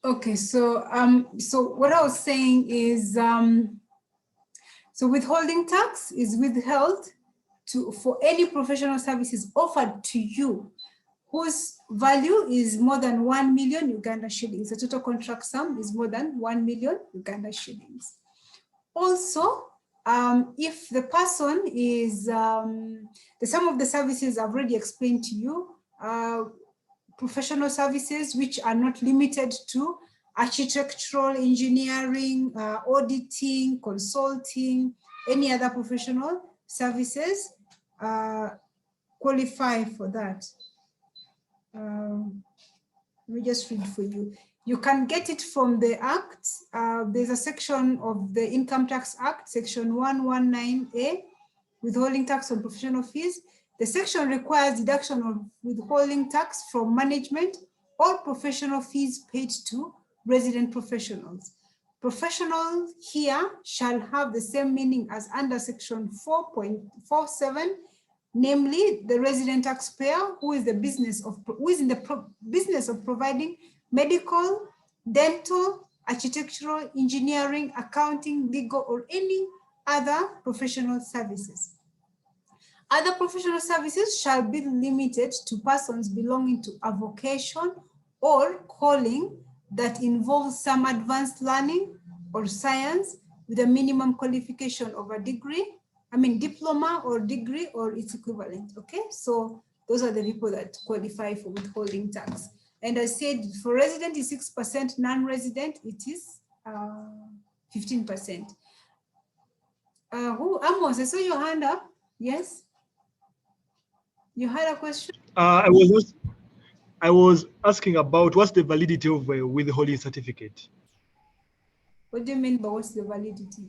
Okay, so what I was saying is, so withholding tax is withheld for any professional services offered to you whose value is more than 1 million Uganda shillings. The total contract sum is more than 1 million Uganda shillings. Also, if the person is, some of the services I've already explained to you, professional services which are not limited to architectural, engineering, auditing, consulting, any other professional services qualify for that. Let me just read for you. You can get it from the Act. There's a section of the Income Tax Act, section 119A, withholding tax on professional fees. The section requires deduction of withholding tax from management or professional fees paid to resident professionals. Professional here shall have the same meaning as under section 4.47, namely the resident taxpayer who is in the business of providing medical, dental, architectural, engineering, accounting, legal, or any other professional services. Other professional services shall be limited to persons belonging to a vocation or calling that involves some advanced learning or science with a minimum qualification of a degree, diploma or degree or its equivalent, okay? So those are the people that qualify for withholding tax. And I said for resident is 6%, non-resident it is 15%. Amos, I saw your hand up, yes? You had a question? I was asking about what's the validity of a withholding certificate? What do you mean by what's the validity?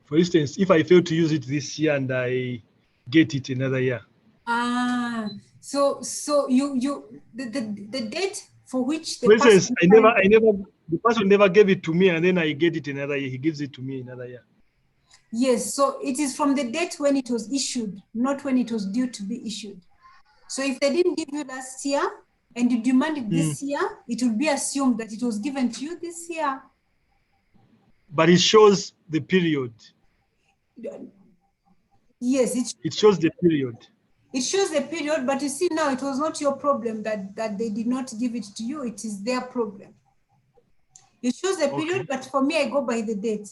For instance, if I fail to use it this year and I get it another year. So the date for which the for instance, person the person never gave it to me and then I get it another year. He gives it to me another year. Yes, so it is from the date when it was issued, not when it was due to be issued. So if they didn't give you last year and you demanded this year, it will be assumed that it was given to you this year. But it shows the period. Yes, it shows the period. It shows the period, but you see now it was not your problem that they did not give it to you. It is their problem. It shows the period, okay. But for me, I go by the date.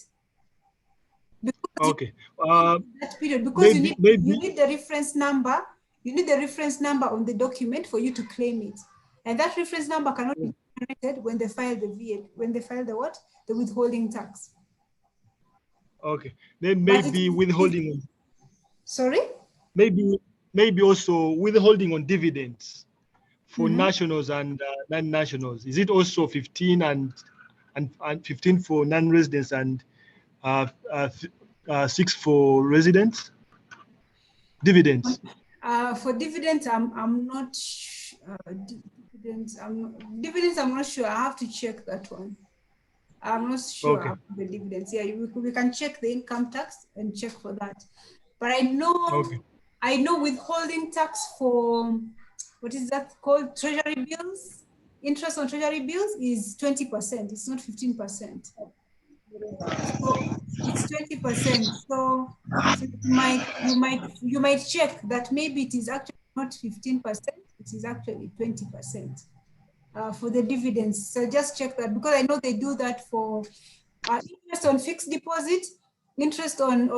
Because okay. That period, because you need the reference number. You need the reference number on the document for you to claim it, and that reference number cannot be generated when they file the VL, when they file the what? The withholding tax. Okay. Then maybe withholding. Sorry. Maybe also withholding on dividends for nationals and non-nationals. Is it also 15 and 15 for non-residents and 6 for residents? Dividends. For dividends, I'm not dividends. I'm not sure. I have to check that one. I'm not sure about the dividends. Yeah, we can check the income tax and check for that. But I know I know withholding tax for what is that called? Treasury bills. Interest on treasury bills is 20%. It's not 15%. So it's 20%. So you might check that maybe it is actually not 15%. It is actually 20% for the dividends. So just check that, because I know they do that for interest on fixed deposit, interest on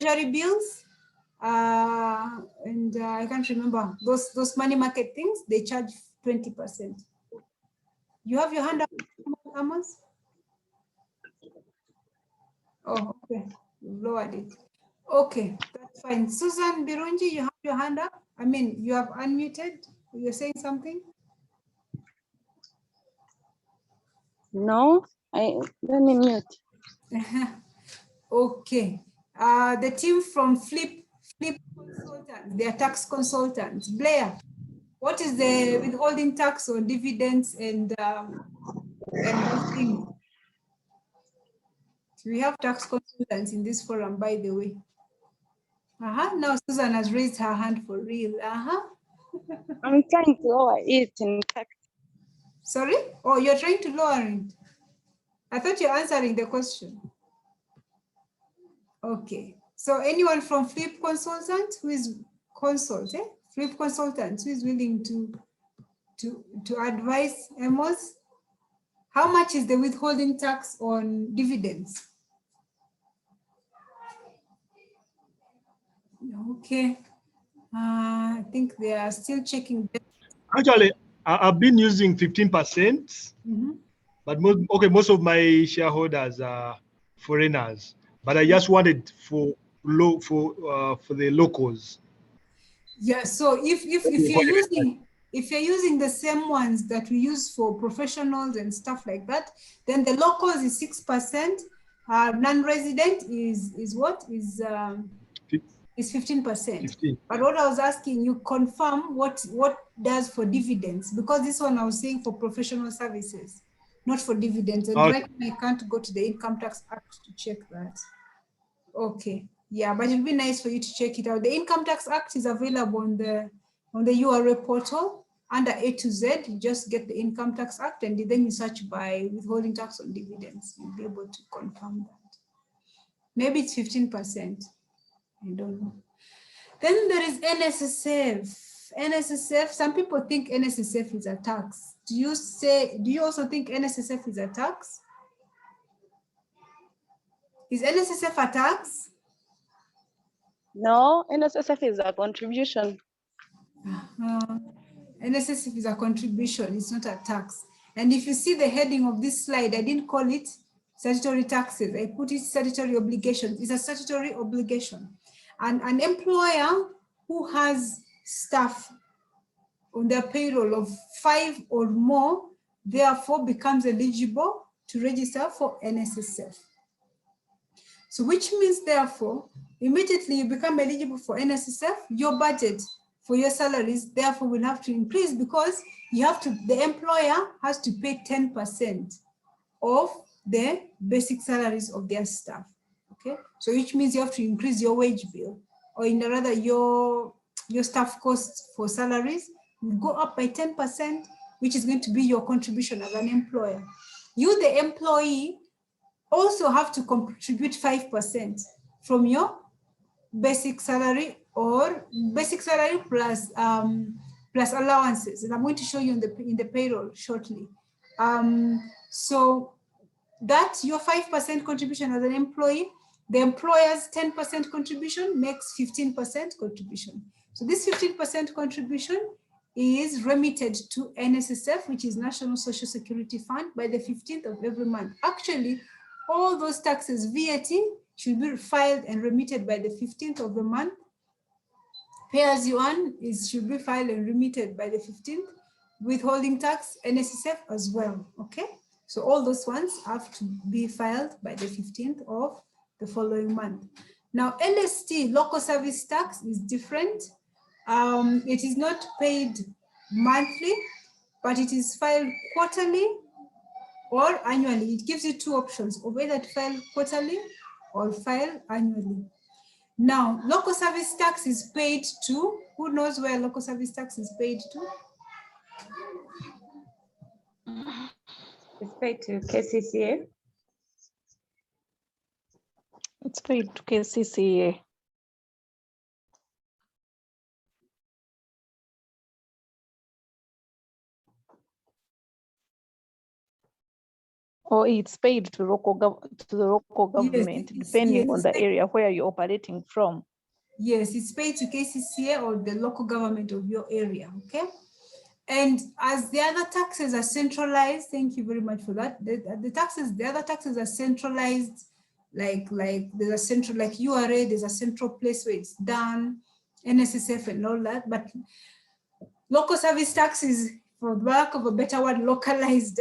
treasury bills, and I can't remember those money market things. They charge 20%. You have your hand up, Amos? Oh, okay. You lowered it. Okay, that's fine. Susan Birunji, you have your hand up. I mean, you have unmuted. You're saying something? No, let me mute. Okay. The team from Flip Consultants, they are tax consultants. Blair, what is the withholding tax on dividends and those things? We have tax consultants in this forum, by the way. Now Susan has raised her hand for real. I'm trying to lower it, in fact. Sorry? Oh, you're trying to lower it. I thought you're answering the question. Okay. So anyone from Flip Consultant who is Flip Consultant who is willing to advise Amos? How much is the withholding tax on dividends? Okay. I think they are still checking. Actually, I've been using 15%, but most of my shareholders are foreigners. But I just wanted for the locals. Yeah. So if you're using the same ones that we use for professionals and stuff like that, then the locals is 6%. Non-resident is what is 15%. 15. But what I was asking you, confirm what does for dividends, because this one I was saying for professional services, not for dividends. And right now I can't go to the Income Tax Act to check that. Okay, yeah, but it'd be nice for you to check it out. The Income Tax Act is available on the URA portal under A to Z. You just get the Income Tax Act and then you search by withholding tax on dividends. You'll be able to confirm that. Maybe it's 15%. I don't know. Then there is NSSF. NSSF, some people think NSSF is a tax. Do you also think NSSF is a tax? Is NSSF a tax? No, NSSF is a contribution. NSSF is a contribution, it's not a tax. And if you see the heading of this slide, I didn't call it statutory taxes. I put it statutory obligations. It's a statutory obligation. And an employer who has staff on their payroll of 5 or more, therefore becomes eligible to register for NSSF. So which means therefore, immediately you become eligible for NSSF, your budget for your salaries therefore will have to increase, because the employer has to pay 10% of the basic salaries of their staff. Okay, so which means you have to increase your wage bill, or in rather your staff costs for salaries will go up by 10%, which is going to be your contribution as an employer. You, the employee, also have to contribute 5% from your basic salary, or basic salary plus plus allowances, and I'm going to show you in the payroll shortly. So that's your 5% contribution as an employee. The employer's 10% contribution makes 15% contribution. So this 15% contribution is remitted to NSSF, which is National Social Security Fund, by the 15th of every month. Actually, all those taxes, VAT, should be filed and remitted by the 15th of the month. Pay as you earn should be filed and remitted by the 15th. Withholding tax, NSSF as well, okay? So all those ones have to be filed by the 15th of the following month. Now, LST, local service tax, is different. It is not paid monthly, but it is filed quarterly or annually. It gives you two options of whether to file quarterly or file annually. Now, local service tax is paid to, who knows where local service tax is paid to? It's paid to KCCA. It's paid to KCCA. Or it's paid to the local government, Yes, depending on the area where you're operating from. Yes, it's paid to KCCA or the local government of your area, okay? And as the other taxes are centralized, thank you very much for that. The other taxes are centralized, like there's a central, like URA, there's a central place where it's done, NSSF and all that, but local service tax is, for lack of a better word, localized.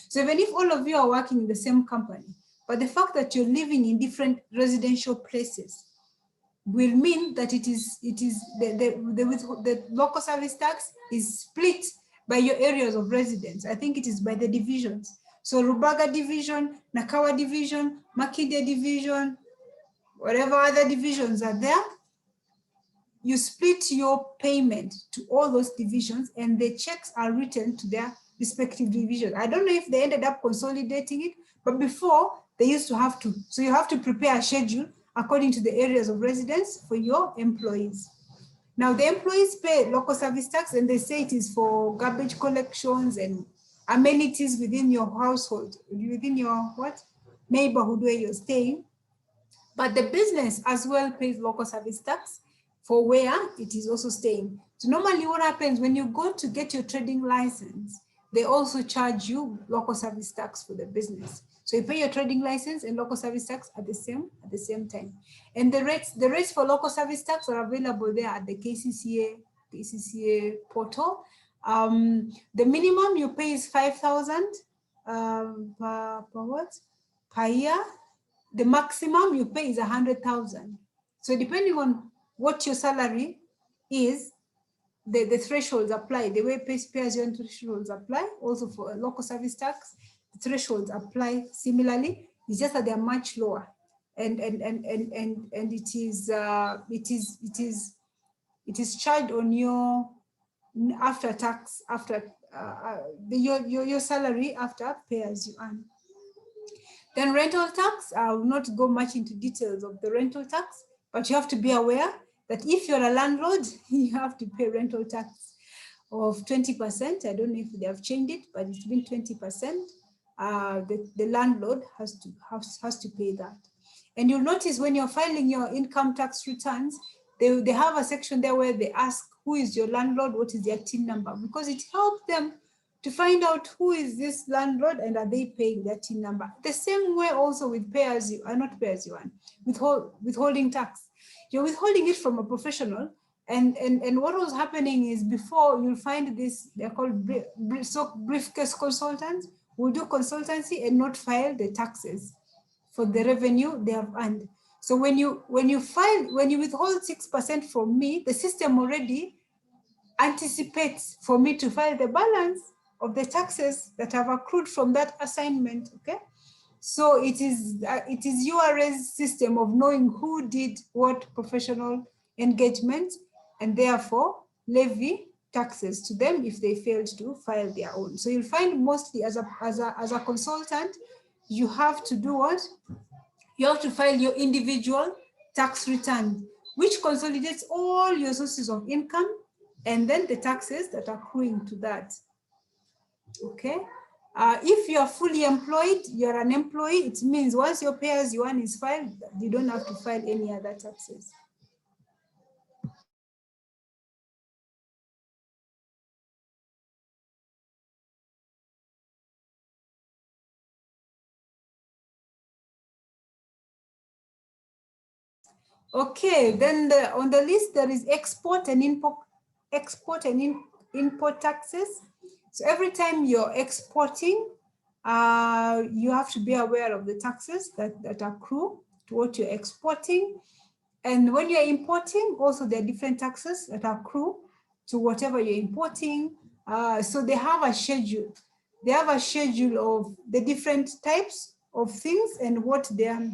So even if all of you are working in the same company, but the fact that you're living in different residential places will mean that the local service tax is split by your areas of residence. I think it is by the divisions. So Rubaga division, Nakawa division, Makinde division, whatever other divisions are there, you split your payment to all those divisions and the checks are written to their respective divisions. I don't know if they ended up consolidating it, but before they used to have to. So you have to prepare a schedule according to the areas of residence for your employees. Now the employees pay local service tax, and they say it is for garbage collections and amenities within your household, within your neighborhood where you're staying. But the business as well pays local service tax for where it is also staying. So normally what happens when you go to get your trading license, they also charge you local service tax for the business. So you pay your trading license and local service tax at the same time. And the rates for local service tax are available there at the KCCA portal. The minimum you pay is 5,000 per year. The maximum you pay is 100,000. So depending on what your salary is, the thresholds apply. The way pay-as-you-earn thresholds apply also for local service tax. The thresholds apply similarly. It's just that they are much lower, and it is charged on your after tax, after your salary after pay-as-you-earn. Then rental tax, I will not go much into details of the rental tax, but you have to be aware that if you're a landlord, you have to pay rental tax of 20%. I don't know if they have changed it, but it's been 20%. The landlord has to pay that. And you'll notice when you're filing your income tax returns, they have a section there where they ask who is your landlord, what is their TIN number, because it helps them to find out who is this landlord and are they paying their TIN number. The same way also with not withholding tax. You're withholding it from a professional, and what was happening is before you'll find this, they're called briefcase consultants, who do consultancy and not file the taxes for the revenue they have earned. So when you withhold 6% from me, the system already anticipates for me to file the balance of the taxes that have accrued from that assignment, okay? So it is URA's system of knowing who did what professional engagement, and therefore levy taxes to them if they failed to file their own. So you'll find mostly as a consultant, you have to do what? You have to file your individual tax return, which consolidates all your sources of income and then the taxes that are accruing to that. Okay. If you are fully employed, you're an employee, it means once your pay-as-you-earn is filed, you don't have to file any other taxes. Okay, then on the list there is export and import taxes. So every time you're exporting, you have to be aware of the taxes that accrue to what you're exporting. And when you're importing, also there are different taxes that accrue to whatever you're importing. So they have a schedule. They have a schedule of the different types of things and what their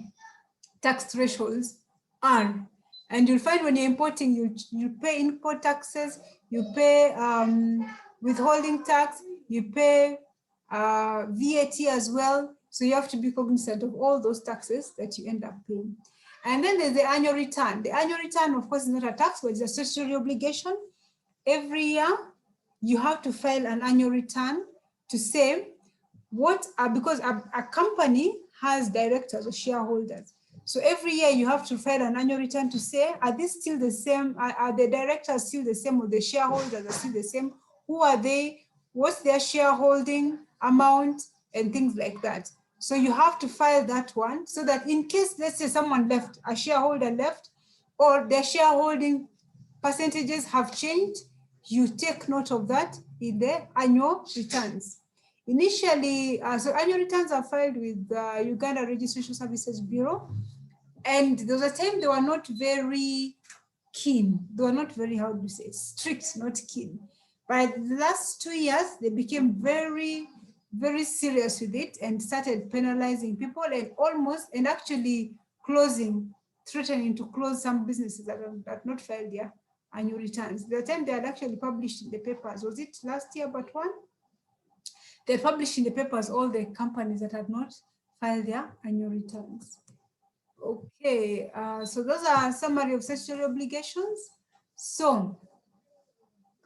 tax thresholds are. And you'll find when you're importing, you pay import taxes, you pay withholding tax, you pay VAT as well. So you have to be cognizant of all those taxes that you end up paying. And then there's the annual return. The annual return, of course, is not a tax, but it's a statutory obligation. Every year, you have to file an annual return to say because a company has directors or shareholders. So every year you have to file an annual return to say, are they still the same? Are the directors still the same, or the shareholders are still the same? Who are they? What's their shareholding amount and things like that? So you have to file that one so that in case, let's say someone left, a shareholder left, or their shareholding percentages have changed, you take note of that in the annual returns. Initially, so annual returns are filed with the Uganda Registration Services Bureau. And there was a time they were not very keen. They were not very, how do you say, strict, not keen. But the last 2 years, they became very, very serious with it and started penalizing people and actually threatening to close some businesses that have not filed their annual returns. The time they had actually published in the papers, was it last year but one? They publish in the papers all the companies that have not filed their annual returns. Okay, so those are a summary of statutory obligations. So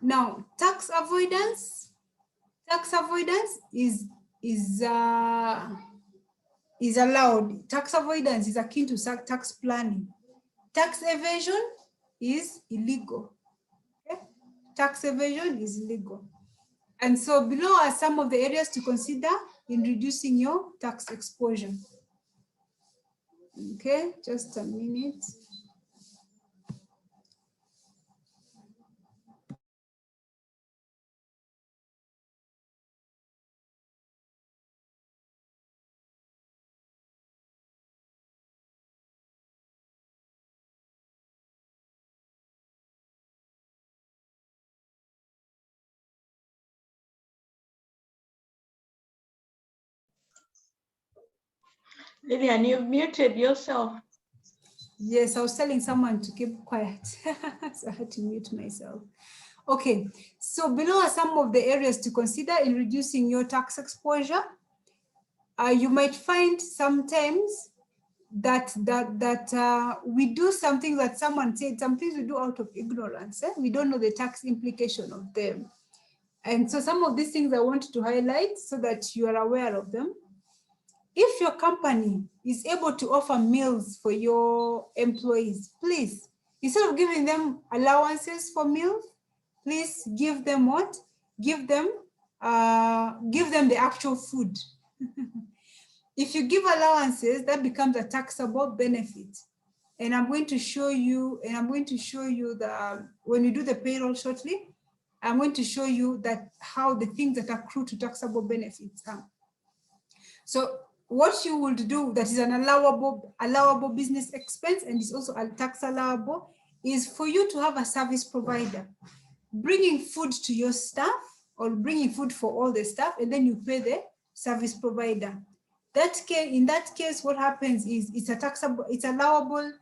now tax avoidance is allowed. Tax avoidance is akin to tax planning. Tax evasion is illegal. Okay? Tax evasion is illegal. And so below are some of the areas to consider in reducing your tax exposure. Okay, just a minute. Lilian, you've muted yourself. Yes, I was telling someone to keep quiet, so I had to mute myself. Okay, so below are some of the areas to consider in reducing your tax exposure. You might find sometimes that we do something that someone said, some things we do out of ignorance. We don't know the tax implication of them. And so some of these things I want to highlight so that you are aware of them. If your company is able to offer meals for your employees, please, instead of giving them allowances for meals, please give them what? Give them the actual food. If you give allowances, that becomes a taxable benefit. And I'm going to show you, the, when you do the payroll shortly, I'm going to show you that how the things that accrue to taxable benefits are. So what you would do that is an allowable business expense and is also a tax allowable is for you to have a service provider bringing food to your staff or bringing food for all the staff, and then you pay the service provider. In that case, what happens is it's allowable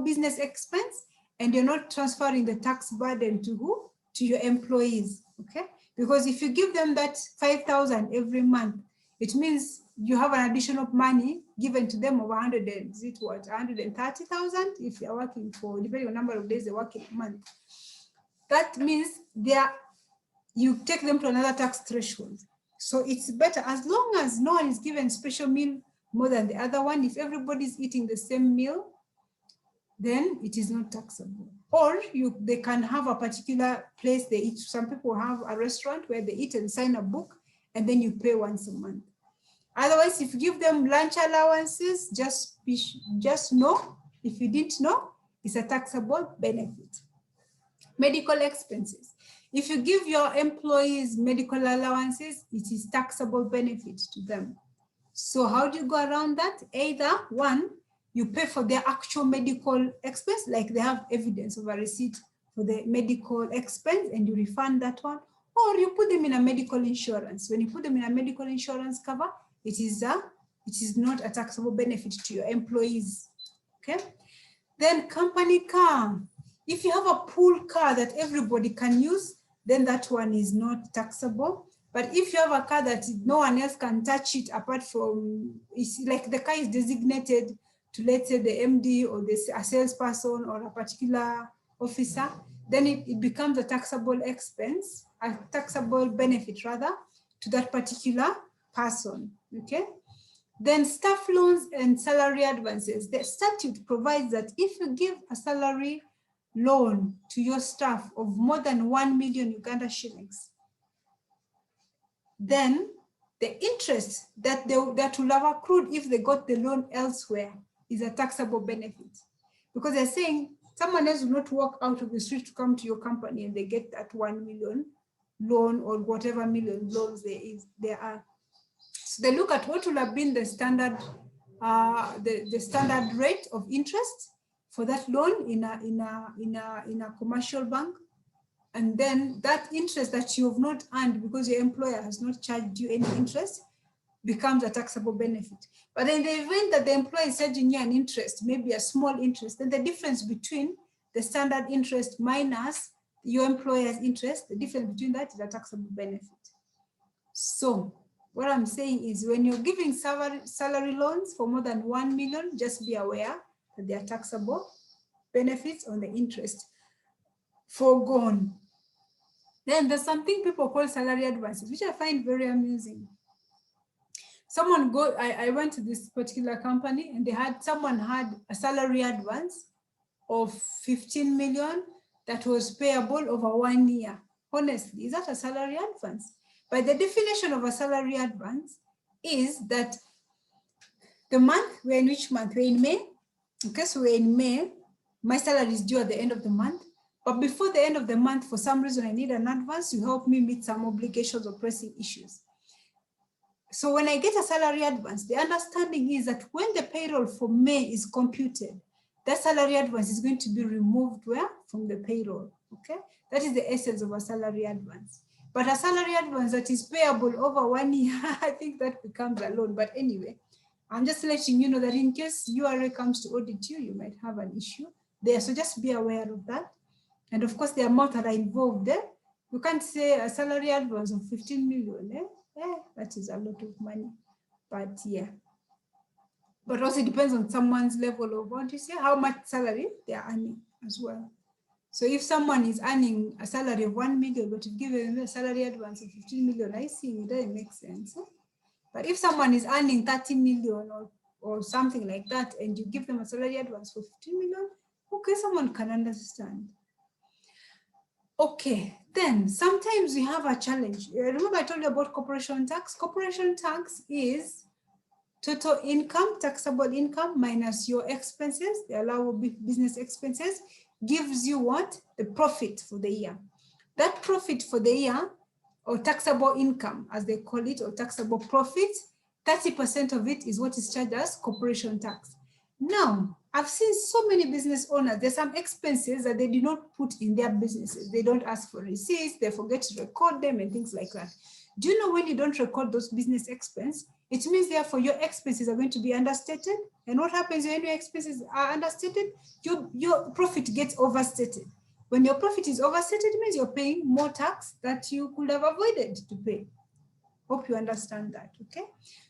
business expense, and you're not transferring the tax burden to who? To your employees, okay? Because if you give them that 5,000 every month, it means you have an additional money given to them of 130,000 if you're working for, depending on the number of days they work in a month. That means you take them to another tax threshold. So it's better, as long as no one is given special meal more than the other one, if everybody's eating the same meal, then it is not taxable. Or they can have a particular place they eat. Some people have a restaurant where they eat and sign a book, and then you pay once a month. Otherwise, if you give them lunch allowances, just know, if you didn't know, it's a taxable benefit. Medical expenses. If you give your employees medical allowances, it is taxable benefit to them. So how do you go around that? Either one, you pay for their actual medical expense, like they have evidence of a receipt for the medical expense and you refund that one, or you put them in a medical insurance. When you put them in a medical insurance cover, it is not a taxable benefit to your employees, okay? Then company car. If you have a pool car that everybody can use, then that one is not taxable. But if you have a car that no one else can touch it apart from, it's like the car is designated to, let's say, the MD or a salesperson or a particular officer, then it becomes a taxable expense, a taxable benefit rather, to that particular person, okay? Then staff loans and salary advances. The statute provides that if you give a salary loan to your staff of more than 1 million Uganda shillings, then the interest that will have accrued if they got the loan elsewhere is a taxable benefit. Because they're saying someone else will not walk out of the street to come to your company and they get that 1 million loan or whatever million loans there are. So they look at what will have been the standard, the standard rate of interest for that loan in a commercial bank, and then that interest that you have not earned because your employer has not charged you any interest becomes a taxable benefit. But in the event that the employer is charging you an interest, maybe a small interest, then the difference between the standard interest minus your employer's interest, the difference between that is a taxable benefit. So what I'm saying is when you're giving salary loans for more than 1 million, just be aware that they are taxable benefits on the interest foregone. Then there's something people call salary advances, which I find very amusing. I went to this particular company and someone had a salary advance of 15 million that was payable over 1 year. Honestly, is that a salary advance? By the definition of a salary advance is that the month, we're in which month? We're in May. Okay, so we're in May. My salary is due at the end of the month. But before the end of the month, for some reason, I need an advance to help me meet some obligations or pressing issues. So when I get a salary advance, the understanding is that when the payroll for May is computed, that salary advance is going to be removed where? From the payroll, okay? That is the essence of a salary advance. But a salary advance that is payable over 1 year, I think that becomes a loan. But anyway, I'm just letting you know that in case URA comes to audit you, you might have an issue there. So just be aware of that. And of course, the amount that are involved there, you can't say a salary advance of 15 million, that is a lot of money. But yeah. But also it depends on someone's level of, what you say, how much salary they are earning as well. So if someone is earning a salary of 1 million, but you give them a salary advance of 15 million, I see it doesn't make sense. But if someone is earning 30 million or something like that, and you give them a salary advance for 15 million, okay, someone can understand. Okay, then sometimes we have a challenge. Remember I told you about corporation tax? Corporation tax is total income, taxable income minus your expenses, the allowable business expenses, gives you what? The profit for the year. That profit for the year, or taxable income, as they call it, or taxable profit, 30% of it is what is charged as corporation tax. Now, I've seen so many business owners, there's some expenses that they do not put in their businesses. They don't ask for receipts, they forget to record them and things like that. Do you know when you don't record those business expenses, it means therefore your expenses are going to be understated. And what happens when your expenses are understated? Your profit gets overstated. When your profit is overstated, it means you're paying more tax that you could have avoided to pay. Hope you understand that, okay?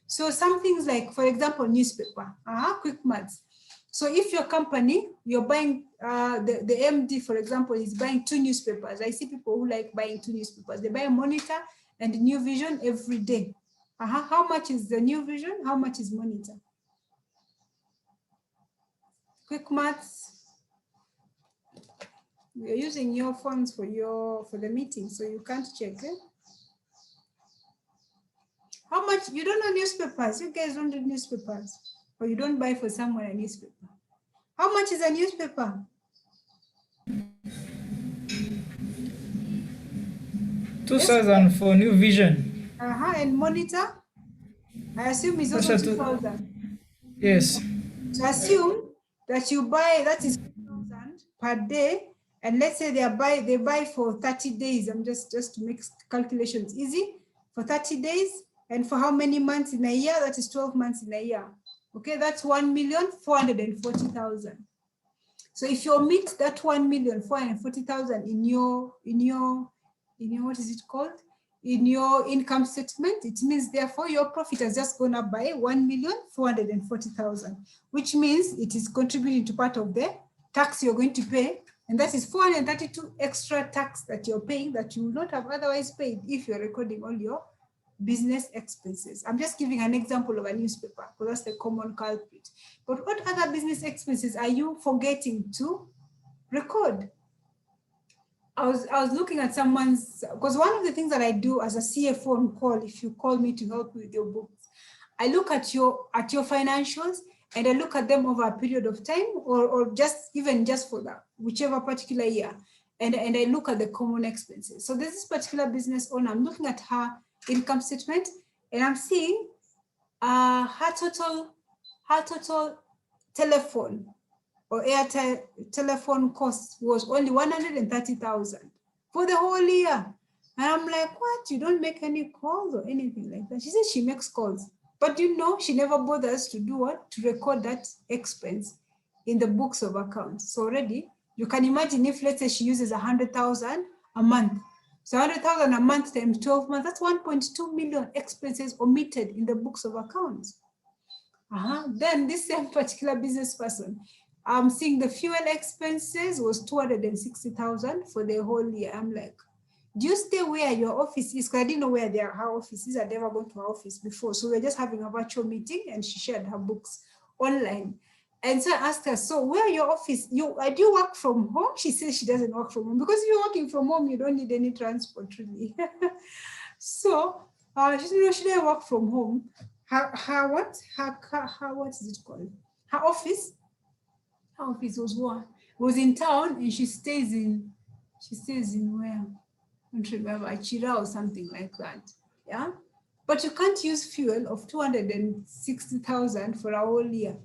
So some things like, for example, newspaper, quick maths. So if your company, you're buying, the MD, for example, is buying 2 newspapers. I see people who like buying 2 newspapers. They buy Monitor and New Vision every day. How much is the New Vision? How much is Monitor? Quick maths. We're using your phones for the meeting, so you can't check it. How much? You don't know newspapers. You guys don't read newspapers, or you don't buy for someone a newspaper. How much is a newspaper? 2,000 for New Vision. And Monitor? I assume it's also 2,000. Yes. So assume that you buy, that is 2,000 per day, and let's say they buy for 30 days. I'm just to make calculations easy, for 30 days, and for how many months in a year? That is 12 months in a year. Okay, that's 1,440,000. So if you omit that 1,440,000 in your what is it called? In your income statement, it means therefore your profit has just gone up by 1,440,000, which means it is contributing to part of the tax you're going to pay. And that is 432 extra tax that you're paying that you would not have otherwise paid if you're recording all your business expenses. I'm just giving an example of a newspaper because that's the common culprit. But what other business expenses are you forgetting to record? I was looking at someone's, because one of the things that I do as a CFO on call, if you call me to help with your books, I look at your financials and I look at them over a period of time or just for that, whichever particular year. And I look at the common expenses. So there's this particular business owner, I'm looking at her income statement and I'm seeing her total telephone or airtime telephone cost was only 130,000 for the whole year. And I'm like, what? You don't make any calls or anything like that? She says she makes calls, but you know, she never bothers to do what? To record that expense in the books of accounts. So already you can imagine if let's say she uses 100,000 a month. So 100,000 a month times 12 months, that's 1.2 million expenses omitted in the books of accounts. Then this same particular business person, I'm seeing the fuel expenses was 260,000 for the whole year. I'm like, do you stay where your office is? Because I didn't know where her office is. I'd never gone to her office before. So we're just having a virtual meeting and she shared her books online. And so I asked her, so where your office? Do you work from home? She says she doesn't work from home because if you're working from home, you don't need any transport really. So she said, no, she didn't work from home. What is it called? Her office was in town, and she stays in where? I don't remember, Achira or something like that. Yeah. But you can't use fuel of 260,000 for a whole year.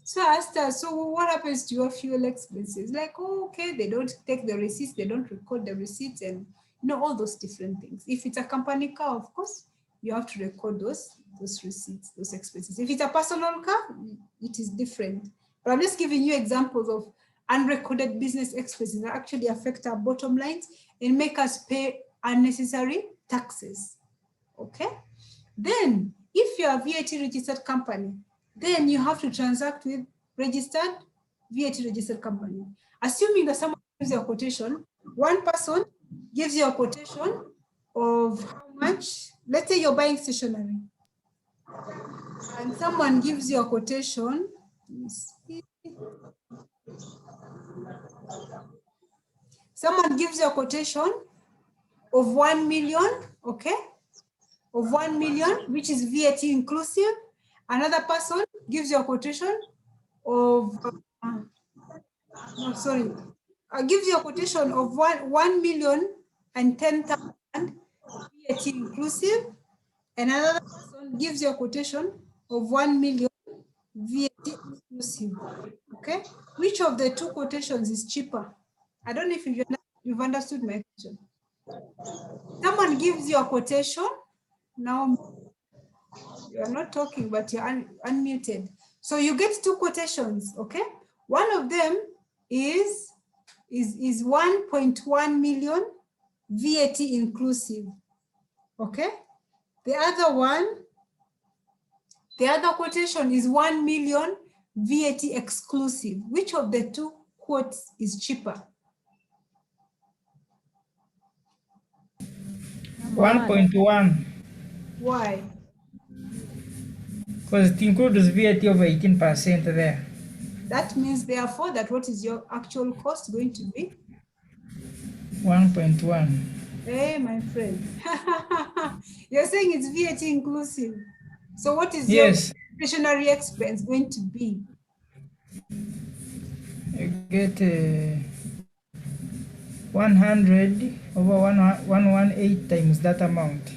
So I asked her, so what happens to your fuel expenses? Like, oh, okay, they don't take the receipts, they don't record the receipts, and all those different things. If it's a company car, of course, you have to record those receipts, those expenses. If it's a personal car, it is different. But I'm just giving you examples of unrecorded business expenses that actually affect our bottom lines and make us pay unnecessary taxes. Okay? Then, if you're a VAT registered company, then you have to transact with registered VAT registered company. Assuming that someone gives you a quotation, one person gives you a quotation of how much, let's say you're buying stationery, and someone gives you a quotation, someone gives you a quotation of 1 million, okay? Of 1 million, which is VAT inclusive. Another person gives you a quotation of, gives you a quotation of 1,010,000 VAT inclusive. And another person gives you a quotation of 1 million VAT inclusive. Okay? Which of the two quotations is cheaper? I don't know if you've understood my question. Someone gives you a quotation. Now, you're not talking, but you're unmuted. So you get two quotations, okay? One of them is 1.1 million VAT inclusive, okay? The other quotation is 1 million VAT exclusive. Which of the two quotes is cheaper? 1.1. Why? Because it includes VAT of 18% there. That means, therefore, that what is your actual cost going to be? 1.1. Hey, my friend. You're saying it's VAT inclusive. So what is Yes. your stationery expense going to be? You get 100 over 118 times that amount.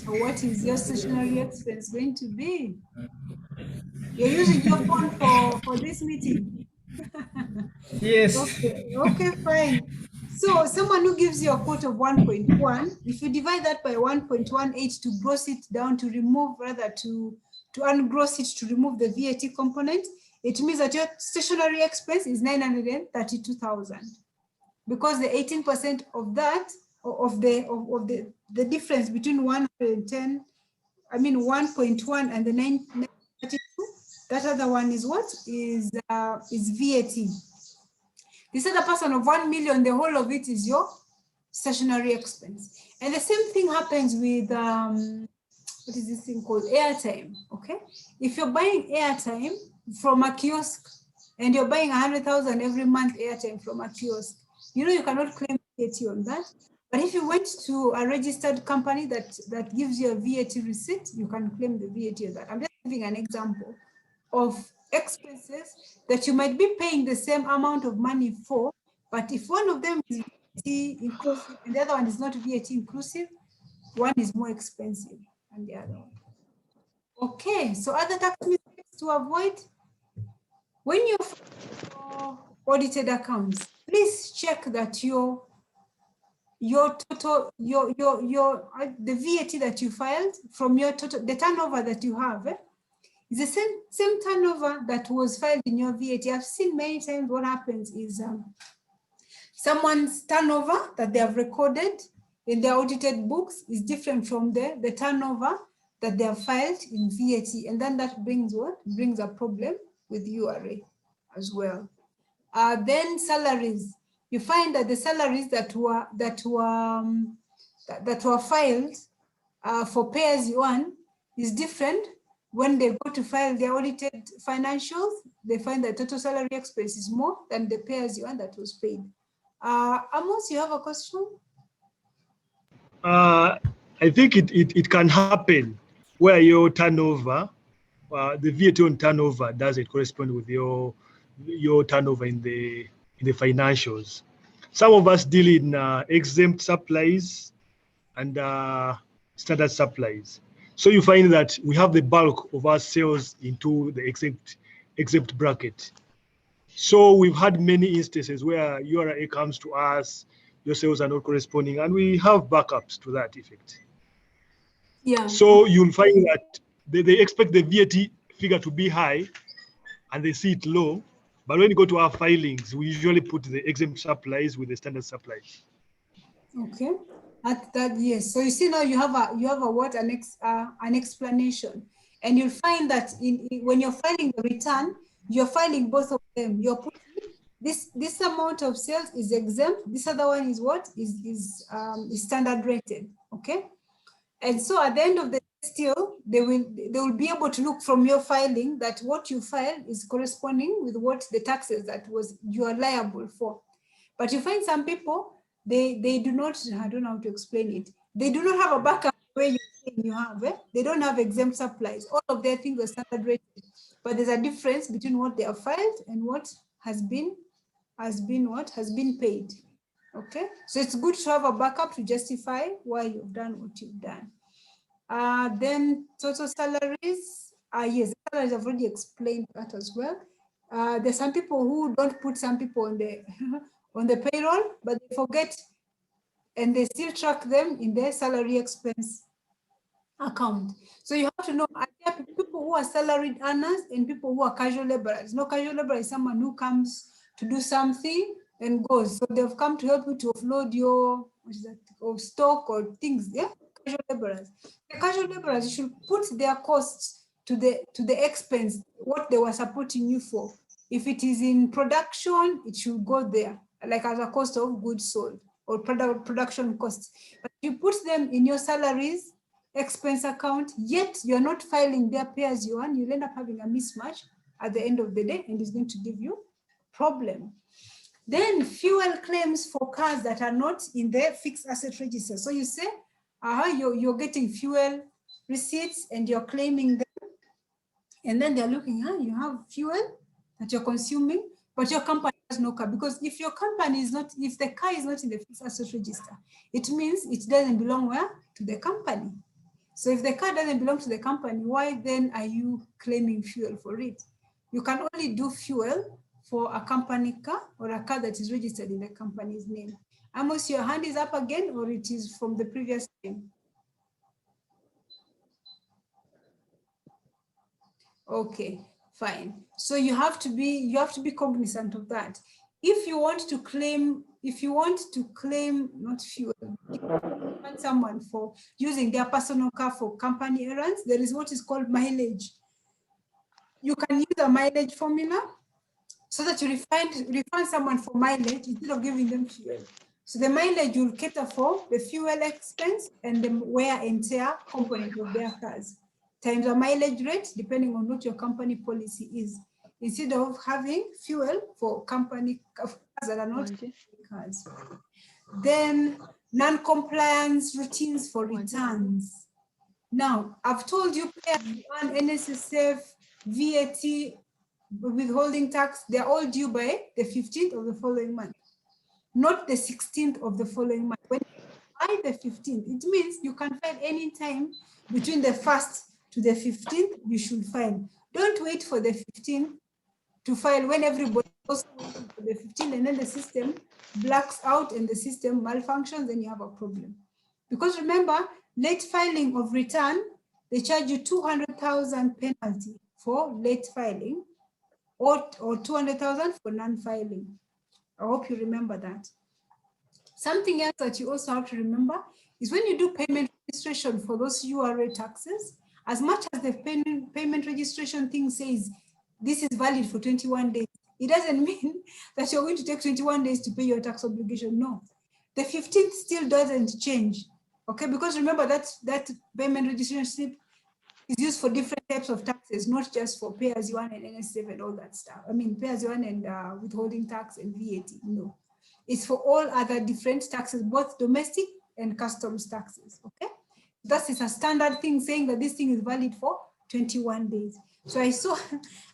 So what is your stationery expense going to be? You're using your phone for this meeting. Yes. Okay, fine. So someone who gives you a quote of 1.1, if you divide that by 1.18 to gross it down, to remove, rather to ungross it, to remove the VAT component, it means that your stationery expense is 932,000, because the 18% of that, of the difference between 110, 1.1 and the 932, that other one is what? Is VAT. This other person of 1 million, the whole of it is your stationery expense. And the same thing happens with, what is this thing called? Airtime, okay? If you're buying airtime from a kiosk and you're buying 100,000 every month airtime from a kiosk, you cannot claim VAT on that. But if you went to a registered company that gives you a VAT receipt, you can claim the VAT on that. I'm just giving an example of expenses that you might be paying the same amount of money for, but if one of them is VAT inclusive and the other one is not VAT inclusive, one is more expensive than the other one. Okay, so other tax mistakes to avoid. When you file audited accounts, please check that the VAT that you filed from your total, the turnover that you have, is the same turnover that was filed in your VAT. I've seen many times what happens is someone's turnover that they have recorded in their audited books is different from the turnover that they have filed in VAT. And then that brings what? Brings a problem with URA as well. Then salaries. You find that the salaries that were filed for pay as you earn is different. When they go to file their audited financials, they find that total salary expense is more than the pay as you earn that was paid. Amos, you have a question? I think it can happen where your turnover, the VAT on turnover doesn't correspond with your turnover in the financials. Some of us deal in exempt supplies and standard supplies. So you find that we have the bulk of our sales into the exempt bracket. So we've had many instances where URA comes to us, your sales are not corresponding, and we have backups to that effect. Yeah. So you'll find that they expect the VAT figure to be high and they see it low. But when you go to our filings, we usually put the exempt supplies with the standard supplies. Okay. Yes. So you see now you have an explanation, and you'll find that when you're filing the return, you're filing both of them. You're putting this amount of sales is exempt. This other one is what is standard rated. Okay. And so at the end of the day, still they will be able to look from your filing that what you filed is corresponding with what the taxes that you are liable for. But you find some people, they do not, I don't know how to explain it. They do not have a backup where you have, they don't have exempt supplies. All of their things are standard rated, but there's a difference between what they have filed and what has been paid. Okay, so it's good to have a backup to justify why you've done what you've done. Then total salaries, yes, salaries I've already explained that as well. There's some people who don't put some people on the on the payroll, but they forget, and they still track them in their salary expense account. So you have to know, are there people who are salaried earners and people who are casual laborers? No, casual laborer is someone who comes to do something and goes. So they've come to help you to offload your or stock or things. Yeah, casual laborers. The casual laborers, you should put their costs to the expense, what they were supporting you for. If it is in production, it should go there, like as a cost of goods sold or production costs. But you put them in your salaries expense account, yet you're not filing their pay as you earn, you'll end up having a mismatch at the end of the day, and it's going to give you problem. Then fuel claims for cars that are not in the fixed asset register. So you say, you're getting fuel receipts and you're claiming them, and then they're looking, you have fuel that you're consuming, but your company has no car. Because if your company is not, if the car is not in the fixed asset register, it means it doesn't belong where? To the company. So if the car doesn't belong to the company, why then are you claiming fuel for it? You can only do fuel for a company car or a car that is registered in the company's name. Amos, your hand is up again, or it is from the previous time? Okay, fine. So you have to be cognizant of that. If you want to claim not fuel, someone for using their personal car for company errands, there is what is called mileage. You can use a mileage formula so that you refund someone for mileage instead of giving them fuel. So the mileage will cater for the fuel expense and the wear and tear component of their cars, times a mileage rate, depending on what your company policy is, instead of having fuel for company cars that are not cars. Then non-compliance routines for returns. Now, I've told you pay as you earn, NSSF, VAT, withholding tax, they're all due by the 15th of the following month, not the 16th of the following month. When by the 15th, it means you can file any time between the 1st to the 15th, you should file. Don't wait for the 15th to file when everybody goes for the 15th and then the system blacks out and the system malfunctions, then you have a problem. Because remember, late filing of return, they charge you 200,000 penalty for late filing or 200,000 for non-filing. I hope you remember that. Something else that you also have to remember is when you do payment registration for those URA taxes, as much as the payment registration thing says this is valid for 21 days, it doesn't mean that you're going to take 21 days to pay your tax obligation. No, the 15th still doesn't change. Okay, because remember that payment registration slip is used for different types of taxes, not just for pay as you earn and NSF and all that stuff. I mean, pay as you earn and withholding tax and VAT. No, it's for all other different taxes, both domestic and customs taxes. Okay, that is a standard thing saying that this thing is valid for 21 days. So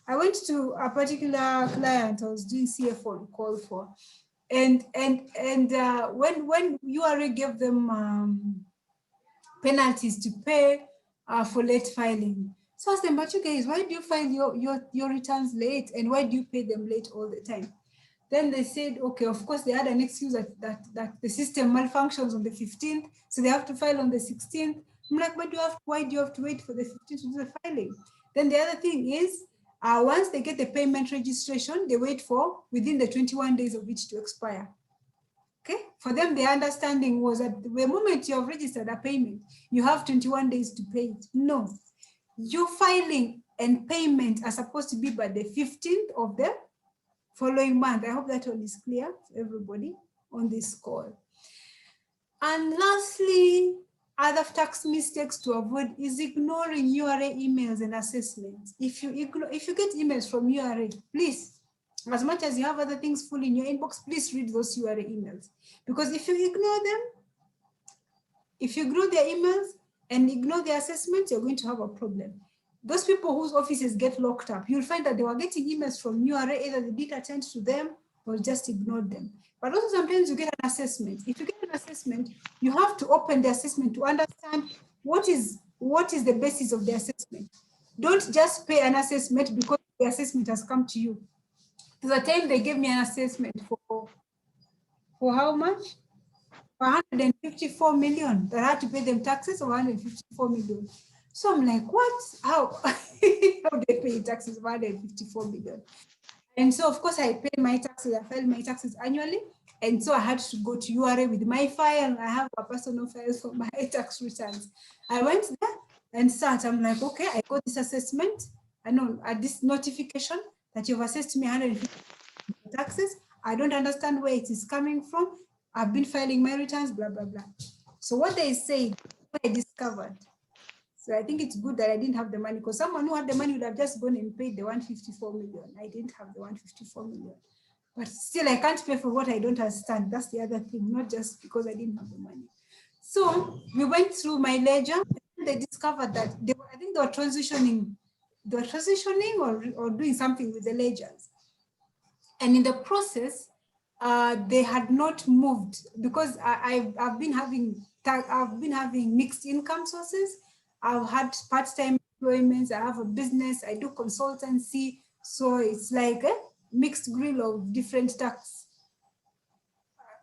I went to a particular client I was doing CFO call for, and when URA gave them penalties to pay for late filing. So I asked them, but you guys, why do you file your returns late and why do you pay them late all the time? Then they said, okay, of course they had an excuse that the system malfunctions on the 15th, so they have to file on the 16th. I'm like, but why do you have to wait for the 15th to do the filing? Then the other thing is, once they get the payment registration, they wait for within the 21 days of it to expire. Okay, for them, the understanding was that the moment you have registered a payment, you have 21 days to pay it. No, your filing and payment are supposed to be by the 15th of the following month. I hope that one is clear for everybody on this call. And lastly, other tax mistakes to avoid is ignoring URA emails and assessments. If you get emails from URA, please, as much as you have other things full in your inbox, please read those URA emails. Because if you ignore them, if you ignore their emails and ignore their assessments, you're going to have a problem. Those people whose offices get locked up, you'll find that they were getting emails from URA, either they didn't attend to them or just ignored them. But also sometimes you get an assessment. If you get an assessment, you have to open the assessment to understand what is the basis of the assessment. Don't just pay an assessment because the assessment has come to you. The time they gave me an assessment for how much? 154 million. That I had to pay them taxes of 154 million. So I'm like, what? How? How do they pay taxes of 154 million? And so of course I pay my taxes, I file my taxes annually. And so I had to go to URA with my file. I have a personal file for my tax returns. I went there and sat. I'm like, okay, I got this assessment. I know this notification that you've assessed me 150 taxes. I don't understand where it is coming from. I've been filing my returns, blah, blah, blah. So what they say, what I discovered. So I think it's good that I didn't have the money, because someone who had the money would have just gone and paid the 154 million. I didn't have the 154 million. But still, I can't pay for what I don't understand. That's the other thing, not just because I didn't have the money. So we went through my ledger, and they discovered that I think they were transitioning or doing something with the ledgers. And in the process, they had not moved, because I've been having mixed income sources. I've had part-time employments. I have a business. I do consultancy. So it's like a mixed grill of different tax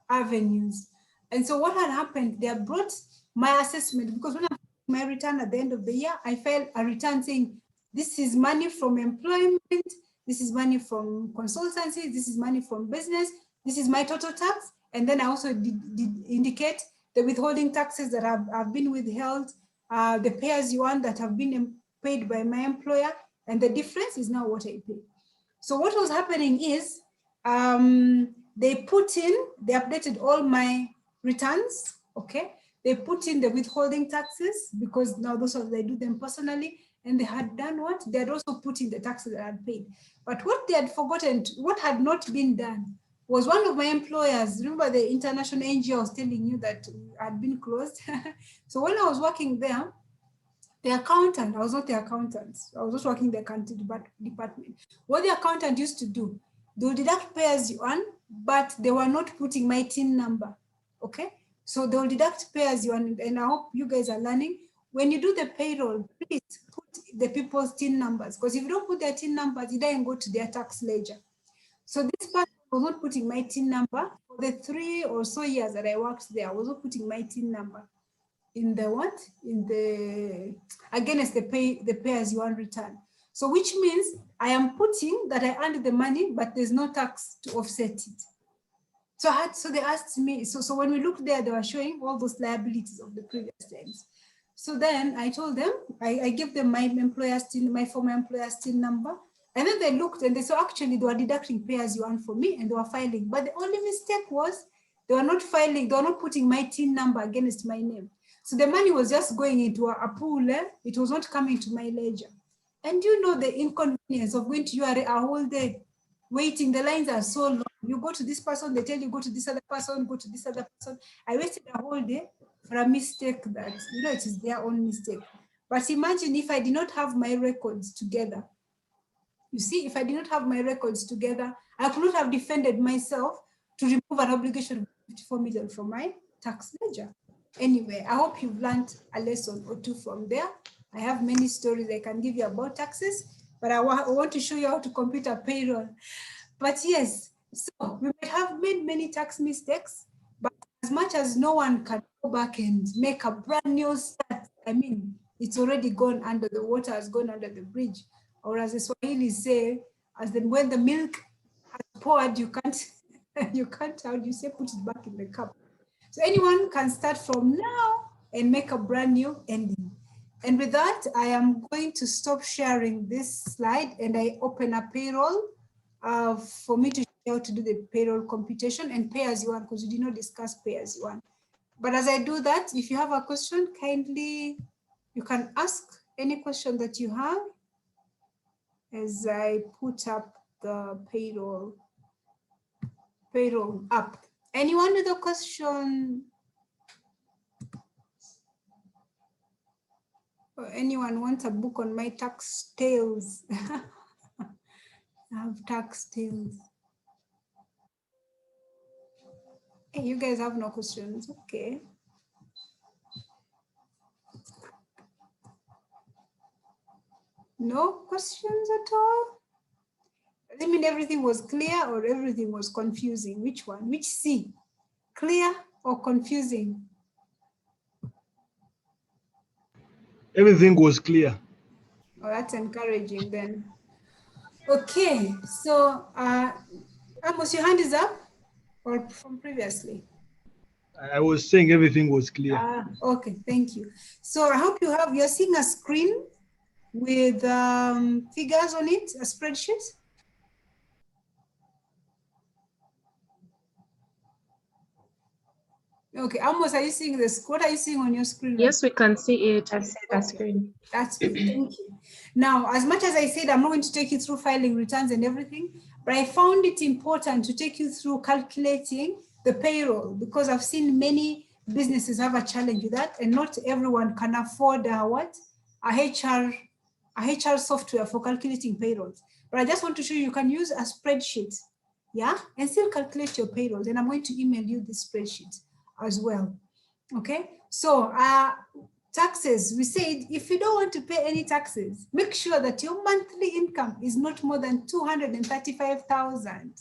avenues. And so what had happened, they have brought my assessment, because when I my return at the end of the year, I filed a return saying, this is money from employment, this is money from consultancy, this is money from business, this is my total tax. And then I also did indicate the withholding taxes that have been withheld, the pay as you earn that have been paid by my employer, and the difference is now what I pay. So what was happening is they updated all my returns, okay? They put in the withholding taxes, because now those are, they do them personally, and they had done what? They had also put in the taxes that I had paid. But what they had forgotten, what had not been done, was one of my employers, remember the international NGO I was telling you that had been closed? So when I was working there, the accountant, I was not the accountant, I was just working the accounting department. What the accountant used to do, they will deduct pay as you earn, but they were not putting my TIN number, okay? So they'll deduct pay as you earn, and I hope you guys are learning. When you do the payroll, please put the people's TIN numbers, because if you don't put their TIN numbers, it doesn't go to their tax ledger. So this person was not putting my TIN number. For the 3 or so years that I worked there, I was not putting my TIN number in the what? In the, against the pay as you earn return. So which means I am putting that I earned the money, but there's no tax to offset it. So they asked me, so when we looked there, they were showing all those liabilities of the previous times. So then I told them, I gave them my employer's TIN, my former employer's TIN number. And then they looked and they saw actually they were deducting pay as you earn for me and they were filing. But the only mistake was they were not filing, they were not putting my TIN number against my name. So the money was just going into a pool, it was not coming to my ledger. And you know the inconvenience of going to URA a whole day, waiting, the lines are so long. You go to this person, they tell you go to this other person, go to this other person. I wasted a whole day for a mistake that, you know, it is their own mistake. But imagine if I did not have my records together. You see, if I did not have my records together, I could not have defended myself to remove an obligation of 54 million from my tax ledger. Anyway, I hope you've learned a lesson or two from there. I have many stories I can give you about taxes, but I want to show you how to compute a payroll. But yes, so we might have made many tax mistakes, but as much as no one can go back and make a brand new start, I mean, it's already gone under the water, has gone under the bridge. Or as the Swahili say, when the milk has poured, you can't, how do you say, put it back in the cup. So anyone can start from now and make a brand new ending. And with that, I am going to stop sharing this slide and I open a payroll for me to show how to do the payroll computation and pay as you earn, because we did not discuss pay as you earn. But as I do that, if you have a question, kindly, you can ask any question that you have as I put up the payroll up. Anyone with a question? Or anyone wants a book on my tax tales? I have tax tales. Hey, you guys have no questions, okay. No questions at all? I mean, everything was clear or everything was confusing? Which one? Which C? Clear or confusing? Everything was clear. Oh, that's encouraging then. Okay, so Amos, your hand is up or from previously? I was saying everything was clear. Okay, thank you. So I hope you're seeing a screen with figures on it, a spreadsheet. Okay, Amos, are you seeing this? What are you seeing on your screen? Yes, we can see it. I see the Okay. screen. That's good, thank you. Now, as much as I said, I'm not going to take you through filing returns and everything, but I found it important to take you through calculating the payroll because I've seen many businesses have a challenge with that and not everyone can afford a HR software for calculating payrolls. But I just want to show you can use a spreadsheet, yeah, and still calculate your payrolls. And I'm going to email you this spreadsheet as well, okay? So taxes, we said, if you don't want to pay any taxes, make sure that your monthly income is not more than 235,000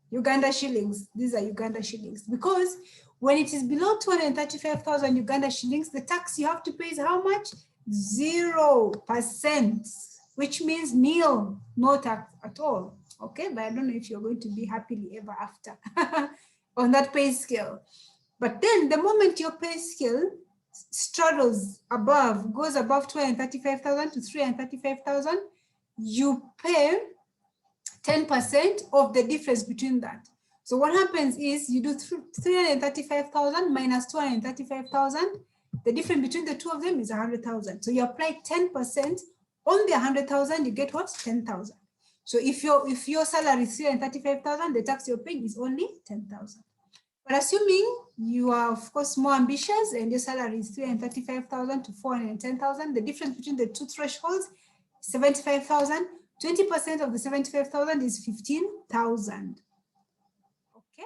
Uganda shillings. These are Uganda shillings, because when it is below 235,000 Uganda shillings, the tax you have to pay is how much? 0%, which means nil, no tax at all. Okay, but I don't know if you're going to be happily ever after on that pay scale. But then the moment your pay scale straddles above, goes above 235,000 to 335,000, you pay 10% of the difference between that. So what happens is you do 335,000 minus 235,000. The difference between the two of them is 100,000. So you apply 10% on the 100,000, you get what? 10,000. So if your salary is 335,000, the tax you're paying is only 10,000. But assuming you are, of course, more ambitious and your salary is 335,000 to 410,000, the difference between the two thresholds is 75,000. 20% of the 75,000 is 15,000. Okay.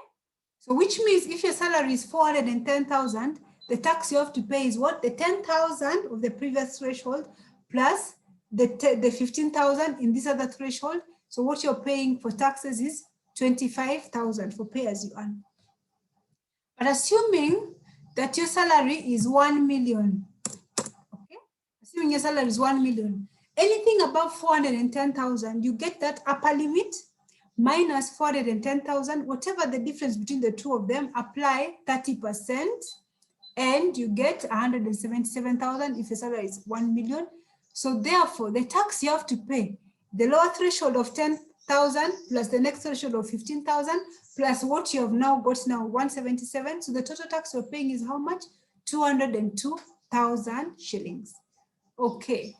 So which means if your salary is 410,000, the tax you have to pay is what? The 10,000 of the previous threshold plus the 15,000 in this other threshold. So what you're paying for taxes is 25,000 for pay as you earn. But assuming that your salary is 1 million, okay? Assuming your salary is 1 million, anything above 410,000, you get that upper limit minus 410,000, whatever the difference between the two of them, apply 30%, and you get 177,000 if the salary is 1 million. So therefore, the tax you have to pay, the lower threshold of 10,000 plus the next threshold of 15,000 plus what you have now got now 177. So the total tax you're paying is how much? 202,000 shillings. Okay.